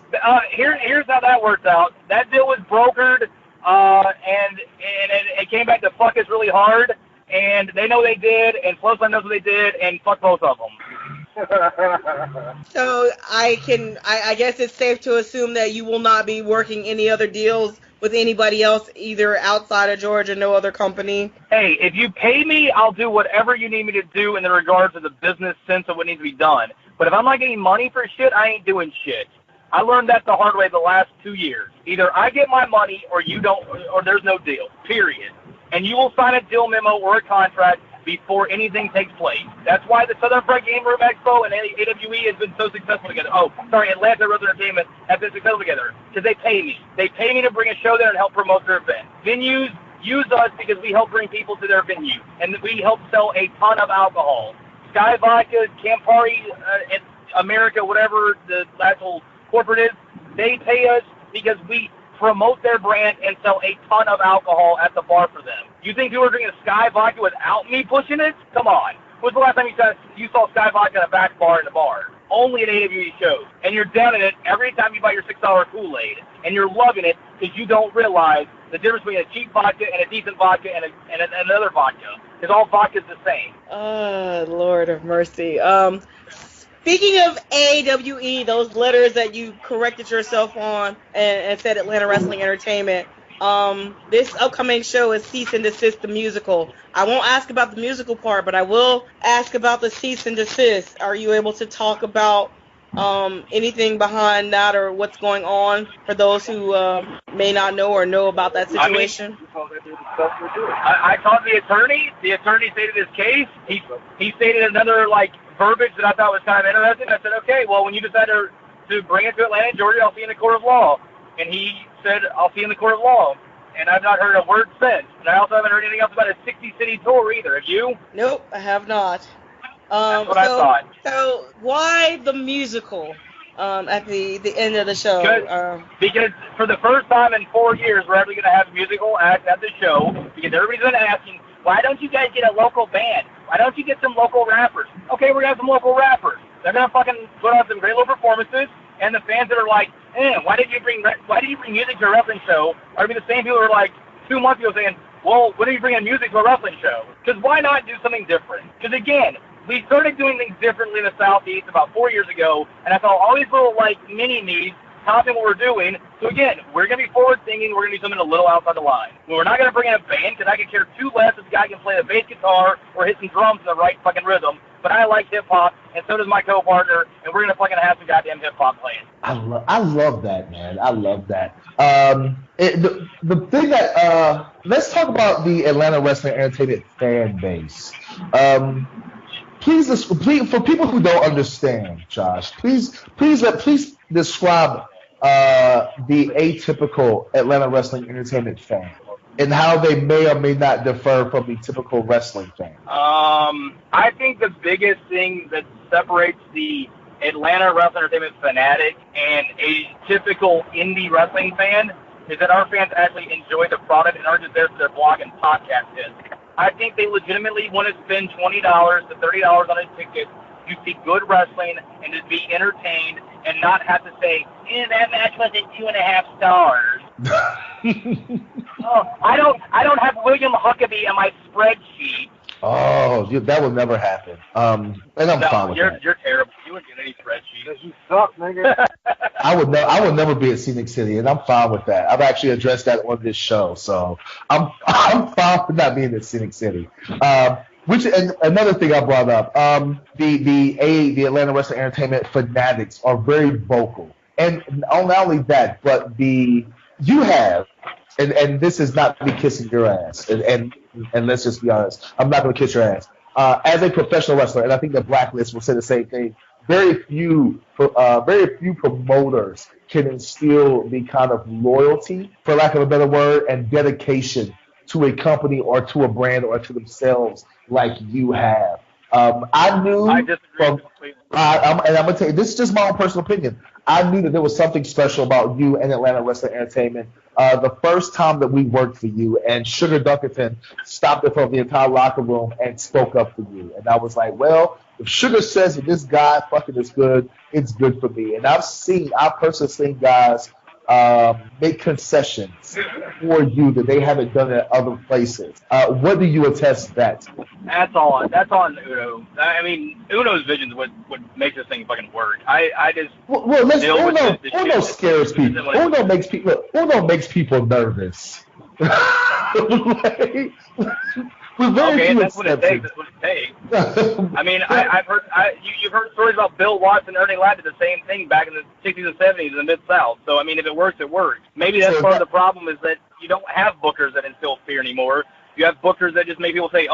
Here's how that worked out. That deal was brokered, and it came back to fuck us really hard. And they know they did, and Floatline knows what they did, and fuck both of them. So I guess it's safe to assume that you will not be working any other deals with anybody else, either outside of Georgia, no other company. Hey, if you pay me, I'll do whatever you need me to do in the regards of the business sense of what needs to be done. But if I'm not getting money for shit, I ain't doing shit. I learned that the hard way the last 2 years. Either I get my money or you don't, or there's no deal, period. And you will sign a deal memo or a contract before anything takes place. That's why the Southern Fried Game Room Expo and AWE has been so successful together. Atlanta Wrestling Entertainment have been successful together because they pay me. They pay me to bring a show there and help promote their event. Venues use us because we help bring people to their venue, and we help sell a ton of alcohol. Sky Vodka, Campari, America, whatever the actual corporate is, they pay us because we promote their brand and sell a ton of alcohol at the bar for them. You think people are drinking Sky Vodka without me pushing it? Come on. When was the last time you saw Sky Vodka in a back bar in a bar? Only at AWE shows. And you're down in it every time you buy your $6 Kool-Aid. And you're loving it because you don't realize the difference between a cheap vodka and a decent vodka and another vodka. Because all vodka's the same. Oh, Lord of mercy. Speaking of AWE, those letters that you corrected yourself on and said Atlanta Wrestling Entertainment, this upcoming show is Cease and Desist the Musical. I won't ask about the musical part, but I will ask about the Cease and Desist. Are you able to talk about anything behind that or what's going on for those who may not know or know about that situation? I talked to the attorney. The attorney stated his case. He stated another, verbiage that I thought was kind of interesting. I said, okay, well, when you decide to bring it to Atlanta, Georgia, I'll see you in the court of law. And he said, I'll see you in the court of law. And I've not heard a word since. And I also haven't heard anything else about a 60-city tour either. Have you? Nope, I have not. That's what I thought. So why the musical at the end of the show? Because for the first time in 4 years, we're actually going to have a musical act at the show. Because everybody's been asking, why don't you guys get a local band? Why don't you get some local rappers? Okay, we're going to have some local rappers. They're going to fucking put on some great little performances. And the fans that are like, why did you bring music to a wrestling show? Are going to be the same people who were like 2 months ago saying, well, when are you bringing music to a wrestling show? Because why not do something different? Because again, we started doing things differently in the Southeast about 4 years ago, and I saw all these little mini-me's topping what we're doing. So again, we're going to be forward thinking. We're going to do something a little outside the line. We're not going to bring in a band because I could care two less if the guy can play the bass guitar or hit some drums in the right fucking rhythm. But I like hip hop, and so does my co-partner, and we're going to fucking have some goddamn hip hop playing. I love that, man. I love that. The thing that let's talk about the Atlanta Wrestling Entertainment fan base. Please, for people who don't understand, Josh, please describe the atypical Atlanta Wrestling Entertainment fan and how they may or may not differ from the typical wrestling fan. I think the biggest thing that separates the Atlanta Wrestling Entertainment fanatic and a typical indie wrestling fan is that our fans actually enjoy the product and aren't just there for their blog and podcast hits. I think they legitimately want to spend $20 to $30 on a ticket to see good wrestling and to be entertained and not have to say, that match wasn't 2.5 stars. I don't have William Huckaby in my spreadsheet. Oh, that would never happen. And I'm fine with that. You're terrible. You wouldn't get any spreadsheets. You suck, nigga. I would never be at Scenic City, and I'm fine with that. I've actually addressed that on this show, so I'm fine with not being at Scenic City. And another thing I brought up, the Atlanta Wrestling Entertainment fanatics are very vocal, and not only that, but you have. And this is not me kissing your ass. And let's just be honest, I'm not going to kiss your ass. As a professional wrestler, and I think the Blacklist will say the same thing, very few promoters can instill the kind of loyalty, for lack of a better word, and dedication to a company or to a brand or to themselves like you have. I knew I disagree completely. And I'm going to tell you, this is just my own personal opinion. I knew that there was something special about you and Atlanta Wrestling Entertainment. The first time that we worked for you, and Sugar Dunkerton stopped in front of the entire locker room and spoke up for you. And I was like, well, if Sugar says that this guy fucking is good, it's good for me. And I've personally seen guys make concessions for you that they haven't done at other places. What do you attest to that? That's on Uno. I mean, Uno's vision is what makes this thing fucking work. Uno scares people. Uno makes people nervous. Okay, that's what it takes. I mean, you've heard stories about Bill Watts and Ernie Ladd did the same thing back in the 60s and 70s in the Mid-South. So, I mean, if it works, it works. Maybe that's part of the problem is that you don't have bookers that instill fear anymore. You have bookers that just make people say,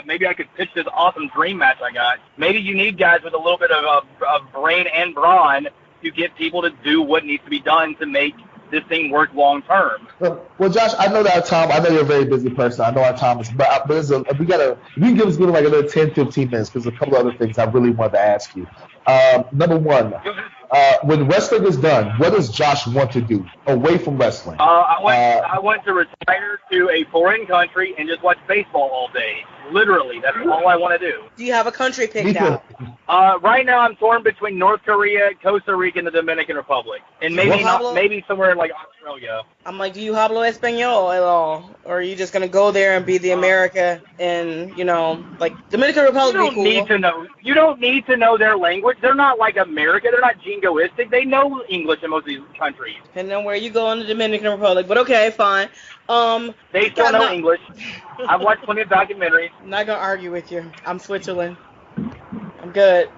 maybe I could pitch this awesome dream match I got. Maybe you need guys with a little bit of brain and brawn to get people to do what needs to be done to make this thing work long term. Well, Josh, I know that our time. I know you're a very busy person. I know our time is, but we can give us like another 10, 15 minutes because a couple of other things I really wanted to ask you. Number one, when wrestling is done, what does Josh want to do away from wrestling? I want to retire to a foreign country and just watch baseball all day. Literally, that's all I want to do. Do you have a country picked out? Right now, I'm torn between North Korea, Costa Rica, and the Dominican Republic, and maybe somewhere like Australia. I'm like, do you hablo español at all, or are you just gonna go there and be the America and like Dominican Republic? You don't need to know. You don't need to know their language. They're not like America. They're not jingoistic. They know English in most of these countries. Depending on where you go in the Dominican Republic, but okay, fine. They still know English. I've watched plenty of documentaries. I'm not gonna argue with you. I'm Switzerland. I'm good.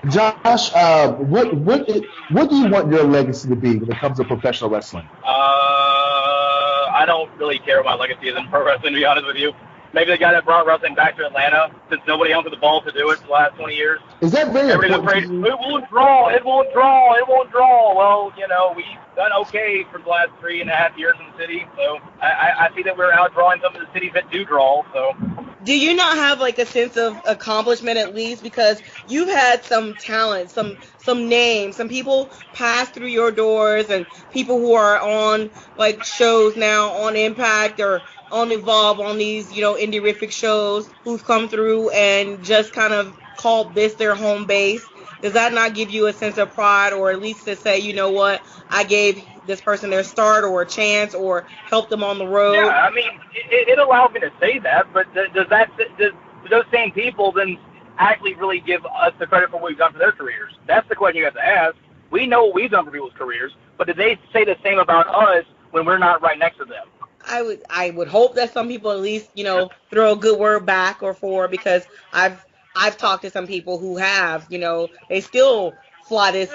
Josh, what do you want your legacy to be when it comes to professional wrestling? I don't really care what my legacy is in pro wrestling, to be honest with you. Maybe the guy that brought wrestling back to Atlanta, since nobody else had the balls to do it for the last 20 years. Is that very Everybody's afraid, it won't draw. Well, we've done okay for the last 3.5 years in the city, so I see that we're outdrawing some of the cities that do draw, so. Do you not have like a sense of accomplishment at least, because you've had some talent, some names, some people pass through your doors, and people who are on like shows now on Impact or on Evolve, on these indie-rific shows, who've come through and just kind of called this their home base? Does that not give you a sense of pride, or at least to say, you know what, I gave this person their start or a chance or helped them on the road? Yeah, I mean, it allows me to say that, but do those same people then actually really give us the credit for what we've done for their careers? That's the question you have to ask. We know what we've done for people's careers, but did they say the same about us when we're not right next to them? I would hope that some people at least, throw a good word back or forward, because I've talked to some people who have, they still fly this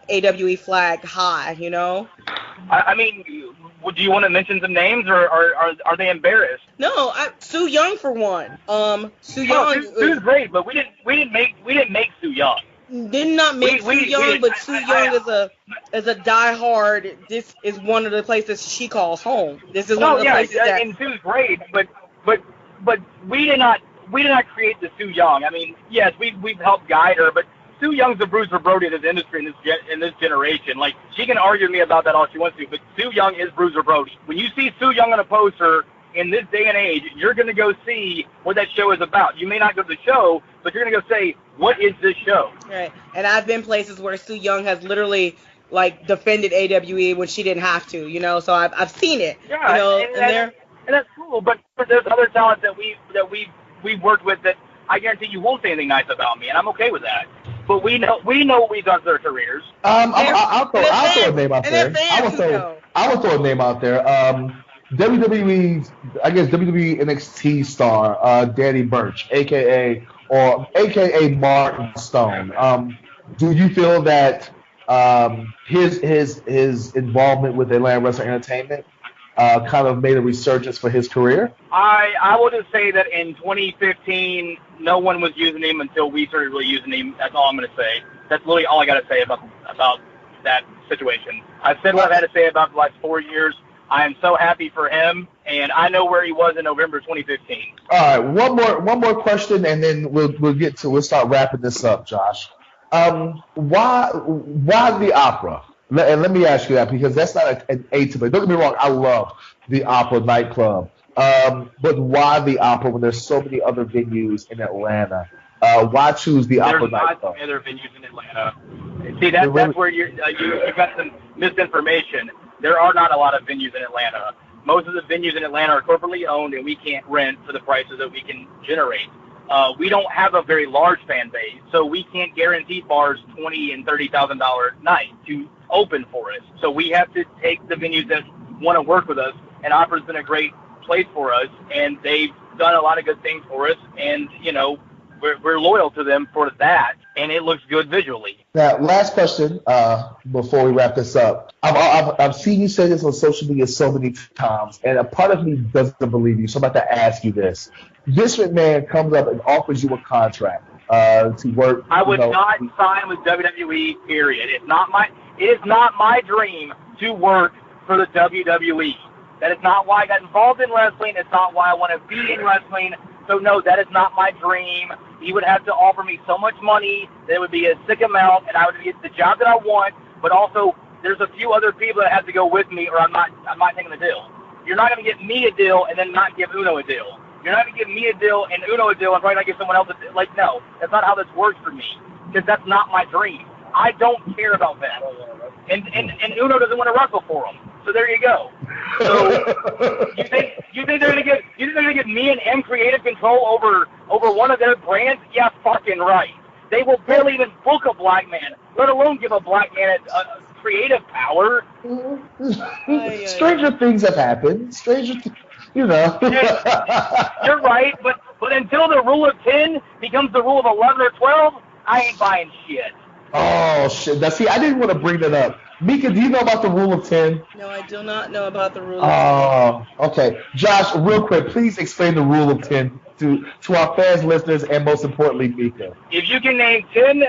AWE flag high, I mean, do you want to mention some names, or are they embarrassed? No, Sue Young for one. Sue Young. Sue's great, but we didn't make Sue Young. Did not make Sue Young, but Sue Young is a diehard. This is one of the places she calls home. This is one of the places that. And Sue's great, but we did not create the Sue Young. I mean, yes, we've helped guide her, but Sue Young's the Bruiser Brody of this industry in this generation. Like, she can argue with me about that all she wants to, but Sue Young is Bruiser Brody. When you see Sue Young on a poster in this day and age, you're going to go see what that show is about. You may not go to the show, but you're going to go say, what is this show? Right. And I've been places where Sue Young has literally, defended AWE when she didn't have to, so I've seen it. Yeah, and that's cool, but there's other talent that we've worked with that I guarantee you won't say anything nice about me, and I'm okay with that. But we know what we've done for their careers. I'll throw a name out there. I will throw a name out there. WWE NXT star, Danny Burch, aka Martin Stone. Do you feel that his involvement with Atlanta Wrestling Entertainment kind of made a resurgence for his career? I will just say that in 2015, no one was using him until we started really using him. That's all I'm going to say. That's literally all I got to say about that situation. I've said what I've had to say about the last 4 years. I am so happy for him, and I know where he was in November 2015. All right, one more question, and then we'll start wrapping this up, Josh. Why the Opera? And let me ask you that, because that's not an atypical. Don't get me wrong, I love the Opera nightclub. But why the Opera when there's so many other venues in Atlanta? Why choose the Opera nightclub? There's not other venues in Atlanta. See, that's where you've got some misinformation. There are not a lot of venues in Atlanta. Most of the venues in Atlanta are corporately owned, and we can't rent for the prices that we can generate. We don't have a very large fan base, so we can't guarantee bars $20,000 and $30,000 a night to open for us. So we have to take the venues that want to work with us, and Opera's been a great place for us, and they've done a lot of good things for us, and we're loyal to them for that, and it looks good visually. Now, last question before we wrap this up. I've seen you say this on social media so many times, and a part of me doesn't believe you, so I'm about to ask you this. Vince McMahon comes up and offers you a contract to work. I would not sign with WWE, period. It is not my dream to work for the WWE. That is not why I got involved in wrestling. It's not why I want to be in wrestling. So, no, that is not my dream. He would have to offer me so much money that it would be a sick amount, and I would get the job that I want. But also, there's a few other people that have to go with me, or I'm not taking the deal. You're not going to get me a deal and then not give Uno a deal. You're not going to give me a deal and Uno a deal and probably not give someone else a deal. Like, no, that's not how this works for me, because that's not my dream. I don't care about that. And Uno doesn't want to wrestle for him. So there you go. So you think they're gonna give me and M creative control over one of their brands? Yeah, fucking right. They will barely even book a black man, let alone give a black man a creative power. Stranger things have happened. You're right, but until the rule of 10 becomes the rule of 11 or 12, I ain't buying shit. Oh, shit. Now, see, I didn't want to bring that up. Mika, do you know about the rule of 10? No, I do not know about the rule of 10. Oh, okay. Josh, real quick, please explain the rule of 10 to our fans, listeners, and most importantly, Mika. If you can name 10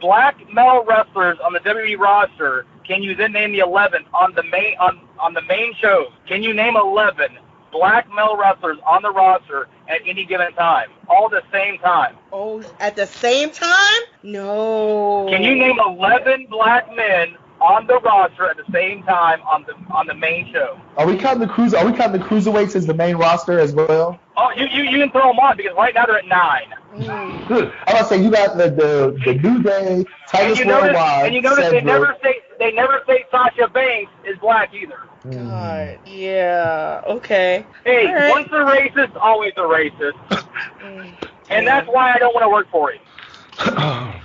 black male wrestlers on the WWE roster, can you then name the 11th on the main shows? Can you name 11 black male wrestlers on the roster at any given time, all at the same time? Oh, at the same time? No. Can you name 11 black men on the roster at the same time on the main show? Are we counting the cruiserweights as the main roster as well? Oh, you can throw them on, because right now they're at 9. Good. I was saying you got the New Day, Titus Worldwide. And you notice they never say Sasha Banks is black either. God, yeah, okay. Hey, right. Once a racist, always a racist. And that's why I don't want to work for him.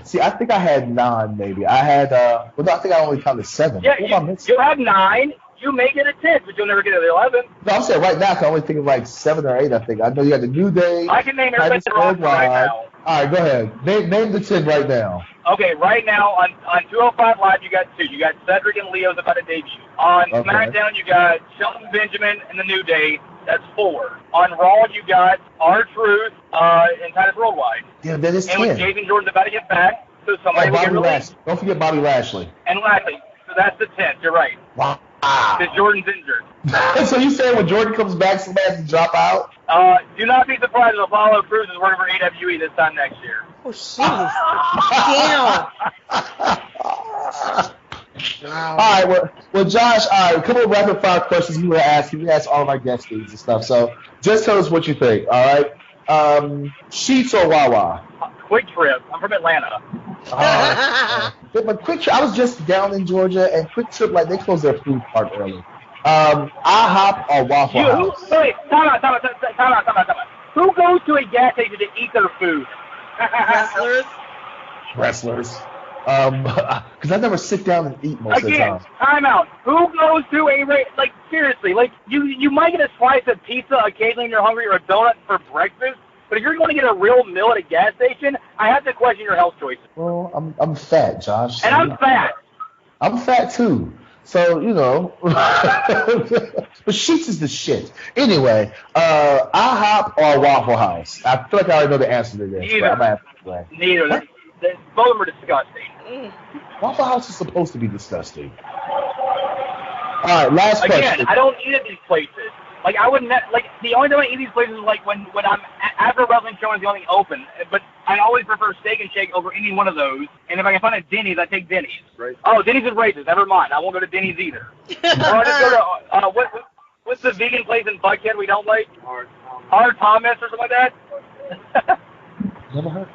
See, I think I had 9, maybe. I had, well, no, I think I only counted 7. Yeah, What am I missing? you have 9. You make it a 10, but you'll never get to the 11. No, I'm saying right now I can only think of like 7 or 8, I think. I know you got the New Day. I can name everybody right now. All right, go ahead. Name the 10 right now. Okay, right now on 205 Live, you got 2. You got Cedric and Leo's about to debut. On SmackDown, you got Shelton Benjamin and the New Day. That's 4. On Raw, you got R-Truth and Titus Worldwide. Yeah, that is 10. And with Jason Jordan's about to get back, so somebody will get released. Don't forget Bobby Lashley. And Lashley. So that's the 10th. You're right. Wow. Because Jordan's injured. So you saying when Jordan comes back, somebody has to drop out? Do not be surprised if Apollo Crews is working for AWE this time next year. Oh, jeez. Damn. All right, well, Josh, all right, a couple of rapid fire questions we were asking. We asked all of our guest leads and stuff. So just tell us what you think, all right? Sheets or Wawa? Quick Trip. I'm from Atlanta. But Quick Trip, I was just down in Georgia, and Quick Trip, like, they closed their food part early. IHOP or Waffle House? Wait, time out. Who goes to a gas station to eat their food? Wrestlers. Because I never sit down and eat most of the time. Time out. Who goes to like, seriously, like, you might get a slice of pizza occasionally when you're hungry or a donut for breakfast, but if you're going to get a real meal at a gas station, I have to question your health choices. Well, I'm fat, Josh. And I'm fat. I'm fat, too. So, you know. But Sheets is the shit. Anyway, IHOP or Waffle House? I feel like I already know the answer to this. Neither. Both of them are disgusting. Waffle House is supposed to be disgusting. All right, last question. Again, I don't eat at these places. Like, I wouldn't, like, the only time I eat these places is, like, when I'm, after a wrestling show is the only open. But I always prefer Steak and Shake over any one of those. And if I can find a Denny's, I take Denny's. Right. Oh, Denny's is racist. Never mind. I won't go to Denny's either. Or I just go to, what's the vegan place in Buckhead we don't like? Hard Thomas or something like that? Never heard.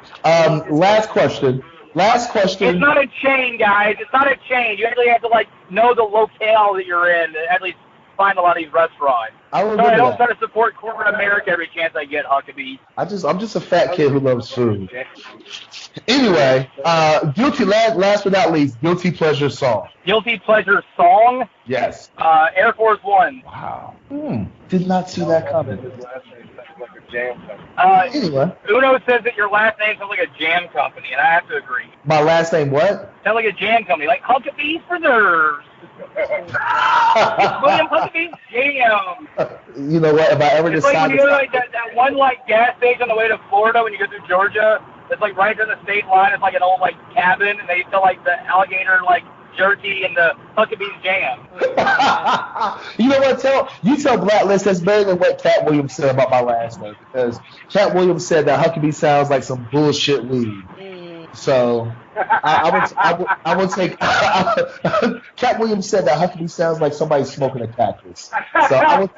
Last question. It's not a chain, guys. It's not a chain. You actually have to, like, know the locale that you're in to at least find a lot of these restaurants. I don't try to support corporate America every chance I get, Huckaby. I'm just a fat kid who loves food. Anyway, guilty. Last but not least, guilty pleasure song. Guilty pleasure song? Yes. Air Force One. Wow. Did not see that coming. Anyway. Uno says that your last name sounds like a jam company, and I have to agree. My last name what? Sounds like a jam company, like Huckaby's Preserves. William Huckaby's Jam. You know what? If I ever decide, it's like when you go like that one like gas station on the way to Florida when you go through Georgia. It's like right to the state line. It's like an old like cabin, and they sell like the alligator like jerky and the Huckaby's Jam. You know what? Tell Blacklist that's better than what Cat Williams said about my last name, because Cat Williams said that Huckabee sounds like some bullshit weed. So I would take. Cat Williams said that Huckabee sounds like somebody smoking a cactus. So I will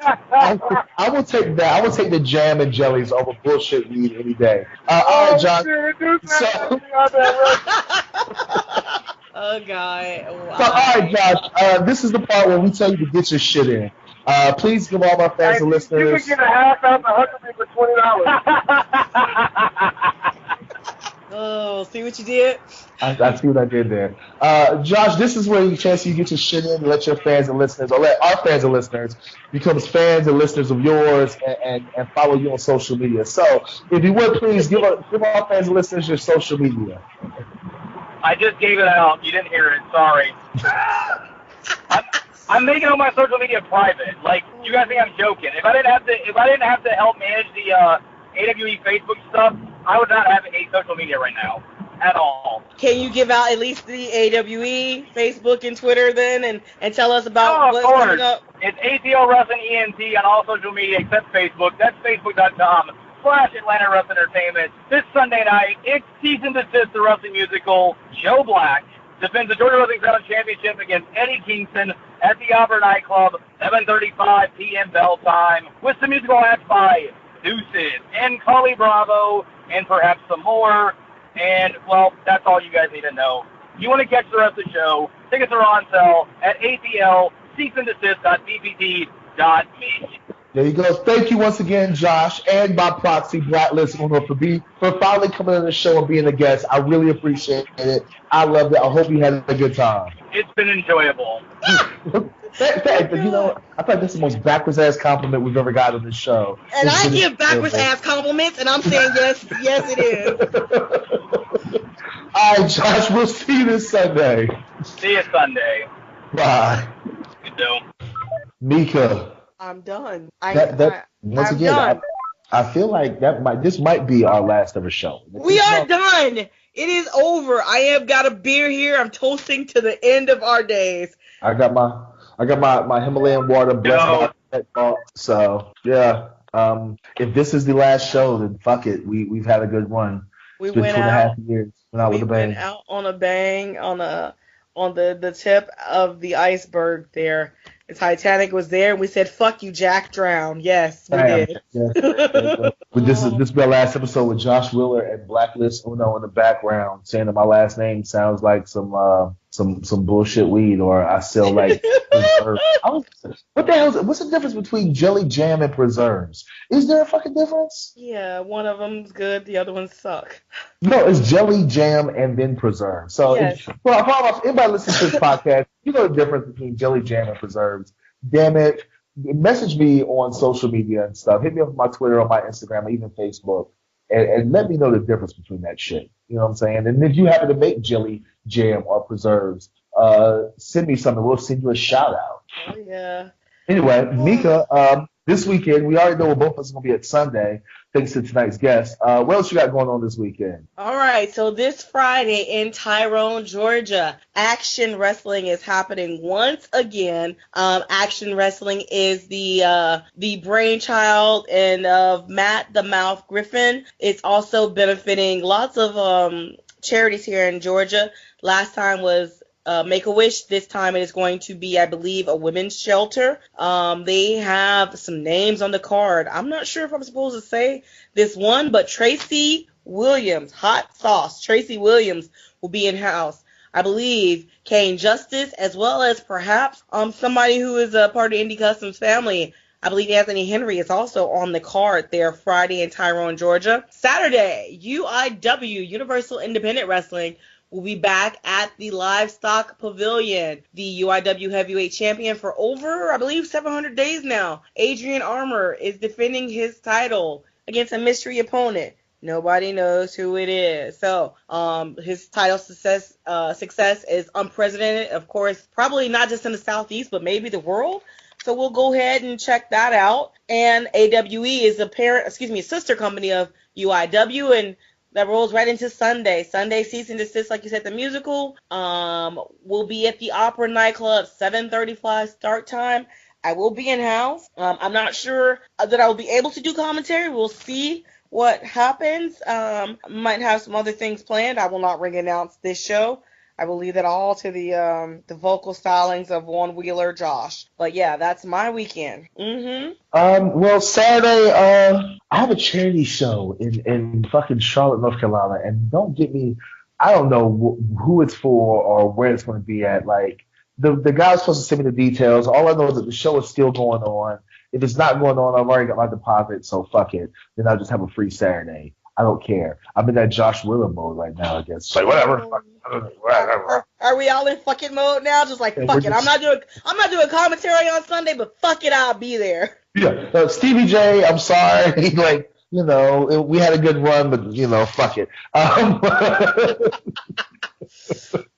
take that. I will take the jam and jellies over bullshit weed any day. All right, John. Oh, God. Wow. So, all right, Josh, this is the part where we tell you to get your shit in. Please give all my fans and listeners. You can get a half out the Huckabee for $20. Oh, see what you did? I see what I did there. Josh, this is where you chance you get your shit in and let your fans and listeners, or let our fans and listeners become fans and listeners of yours and follow you on social media. So, if you would, please give our fans and listeners your social media. I just gave it out. You didn't hear it. Sorry. I'm making all my social media private. Like, you guys think I'm joking? If I didn't have to help manage the AWE Facebook stuff, I would not have any social media right now at all. Can you give out at least the AWE Facebook and Twitter then, and tell us about what's coming up? It's ATL Wrestling ENT on all social media except Facebook. That's Facebook.com/Atlanta Wrestling Entertainment. This Sunday night, it's Cease and Desist, the wrestling musical. Joe Black defends the Georgia Wrestling Crown Championship against Eddie Kingston at the Opera Nightclub, 7:35 p.m. bell time, with some musical acts by Deuces and Carly Bravo, and perhaps some more. And, well, that's all you guys need to know. If you want to catch the rest of the show, tickets are on sale at ATL ceaseanddesist.bpt.me. There you go. Thank you once again, Josh, and by proxy, Blacklist Uno for finally coming on the show and being a guest. I really appreciate it. I loved it. I hope you had a good time. It's been enjoyable. You know, I thought this is the most backwards ass compliment we've ever got on this show. And I give backwards ass compliments, and I'm saying yes, yes, it is. All right, Josh, we'll see you this Sunday. See you Sunday. Bye. Good deal. Mika. I'm done. Once again, I feel like this might be our last ever show. We are done. It is over. I have got a beer here. I'm toasting to the end of our days. I got my Himalayan water blessed by that. So yeah. If this is the last show, then fuck it. We've had a good run. We it's been went 2.5 out. years. Went out with a bang. Went out on a bang on the tip of the iceberg there. The Titanic was there, and we said, "Fuck you, Jack, drown." Yes, we did. Yes. This will be our last episode with Josh Wheeler and Blacklist Uno in the background, saying that my last name sounds like some bullshit weed, or I sell like preserves. What the hell? What's the difference between jelly jam and preserves? Is there a fucking difference? Yeah, one of them's good, the other ones suck. No, it's jelly jam and then preserves. So, yes. If anybody listening to this podcast, you know the difference between jelly jam and preserves. Damn it. Message me on social media and stuff. Hit me up on my Twitter, on my Instagram, or even Facebook, and let me know the difference between that shit. You know what I'm saying? And if you happen to make jelly jam or preserves, send me something. We'll send you a shout out. Oh, yeah. Anyway, Mika, this weekend, we already know where both of us are going to be at Sunday, thanks to tonight's guest. What else you got going on this weekend? All right, so this Friday in Tyrone, Georgia, Action Wrestling is happening once again. Action Wrestling is the brainchild and of Matt the Mouth Griffin. It's also benefiting lots of charities here in Georgia. Last time was Make-A-Wish. This time it is going to be, I believe, a women's shelter. They have some names on the card. I'm not sure if I'm supposed to say this one, but Tracy Williams, hot sauce. Tracy Williams will be in house. I believe Kane Justice, as well as perhaps somebody who is a part of Indie Customs family. I believe Anthony Henry is also on the card there Friday in Tyrone, Georgia. Saturday, UIW, Universal Independent Wrestling, will be back at the Livestock Pavilion. The UIW Heavyweight Champion for over, I believe, 700 days now, Adrian Armour, is defending his title against a mystery opponent. Nobody knows who it is. So his title success is unprecedented. Of course, probably not just in the Southeast, but maybe the world. So we'll go ahead and check that out. And AWE is a sister company of UIW, and that rolls right into Sunday. Sunday, Cease and Desist, like you said, the musical, will be at the Opera Nightclub, 7:35 start time. I will be in house. I'm not sure that I will be able to do commentary. We'll see what happens. Might have some other things planned. I will not ring announce this show. I will leave that all to the vocal stylings of One Wheeler Josh. But yeah, that's my weekend. Well, Saturday, I have a charity show in fucking Charlotte, North Carolina, and don't get me, I don't know who it's for or where it's going to be at. Like, the guy was supposed to send me the details. All I know is that the show is still going on. If it's not going on, I've already got my deposit, so fuck it. Then I'll just have a free Saturday. I don't care. I'm in that Josh Wheeler mode right now, I guess. It's like, whatever. Are we all in fucking mode now? Just like, fuck it. I'm not doing commentary on Sunday, but fuck it, I'll be there. Yeah. Stevie J, I'm sorry. Like, you know, we had a good run, but, you know, fuck it.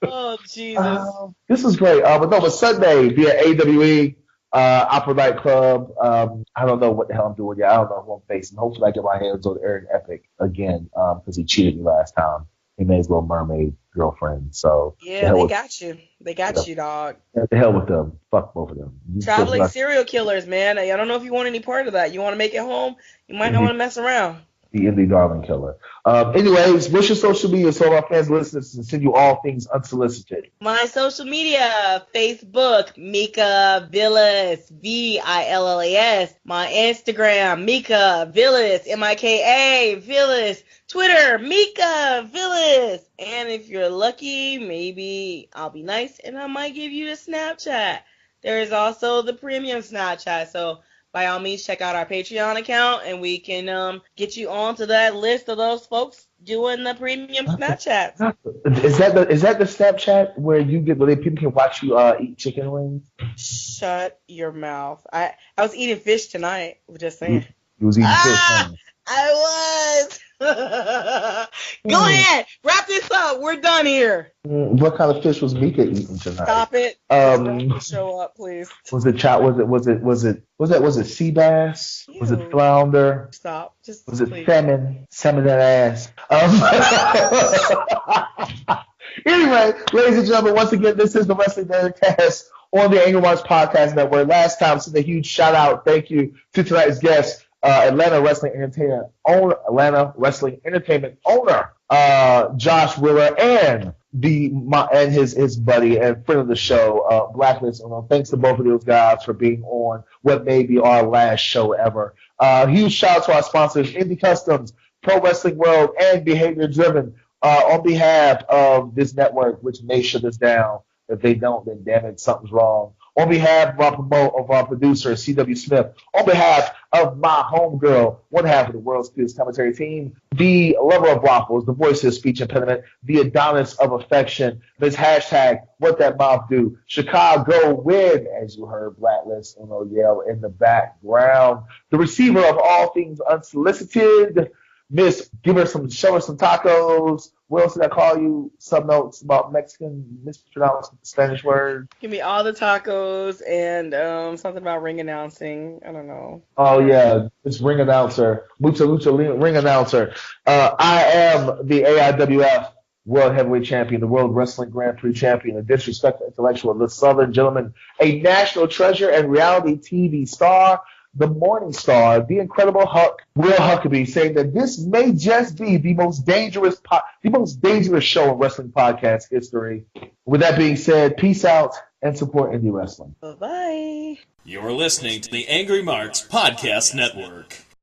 Oh, Jesus. This is great. But Sunday, via AWE, Opera Nightclub. I don't know what the hell I'm doing yet. I don't know who I'm facing. Hopefully I get my hands on Aaron Epic again, because he cheated me last time. He made his Little Mermaid girlfriend. So yeah, they got you. They got you, dog. The hell with them. Fuck both of them. Traveling serial killers, man. I don't know if you want any part of that. You want to make it home? You might not want to mess around. The Indie Darling Killer. Anyways, what's your social media so our fans, listeners, can send you all things unsolicited? My social media, Facebook, Mika Villas, Villas. My Instagram, Mika Villas, Mika Villas. Twitter, Mika Villas. And if you're lucky, maybe I'll be nice and I might give you the Snapchat. There is also the premium Snapchat, so by all means, check out our Patreon account, and we can get you onto that list of those folks doing the premium Snapchat. Is that the Snapchat where people can watch you eat chicken wings? Shut your mouth. I was eating fish tonight. Just saying. You was eating fish. Huh? I was. Go ahead. Wrap this up. We're done here. What kind of fish was Mika eating tonight? Stop it. Show up, please. Was it sea bass? Ew. Was it flounder? Stop. Just was it please. salmon? Salmon that ass. Anyway, ladies and gentlemen, once again, this is the Wrestling Nerdcast on the Angry Marks Podcast Network. Last time, send a huge shout out, thank you to tonight's guest, Atlanta Wrestling Entertainment owner, Josh Willer, and his buddy and friend of the show, Blacklist. Thanks to both of those guys for being on what may be our last show ever. Huge shout out to our sponsors, Indie Customs, Pro Wrestling World, and Behavior Driven. On behalf of this network, which may shut us down. If they don't, then damn it, something's wrong. On behalf of our producer, C.W. Smith, on behalf of my homegirl, one half of the world's greatest commentary team, the lover of waffles, the voice of speech impediment, the Adonis of affection, Ms. Hashtag What That Mouth Do, Chicago win, as you heard Blacklist yell in the background, the receiver of all things unsolicited, Miss, show her some tacos. What else did I call you? Some notes about Mexican mispronounced Spanish words. Give me all the tacos and something about ring announcing. I don't know. Oh, yeah. It's ring announcer. Mucha ring announcer. I am the AIWF World Heavyweight Champion, the World Wrestling Grand Prix Champion, a disrespectful intellectual, the Southern Gentleman, a national treasure and reality TV star, the Morning Star, the incredible Will Huckaby, saying that this may just be the most dangerous show in wrestling podcast history. With that being said, peace out and support indie wrestling. Bye-bye. You're listening to the Angry Marks Podcast Network.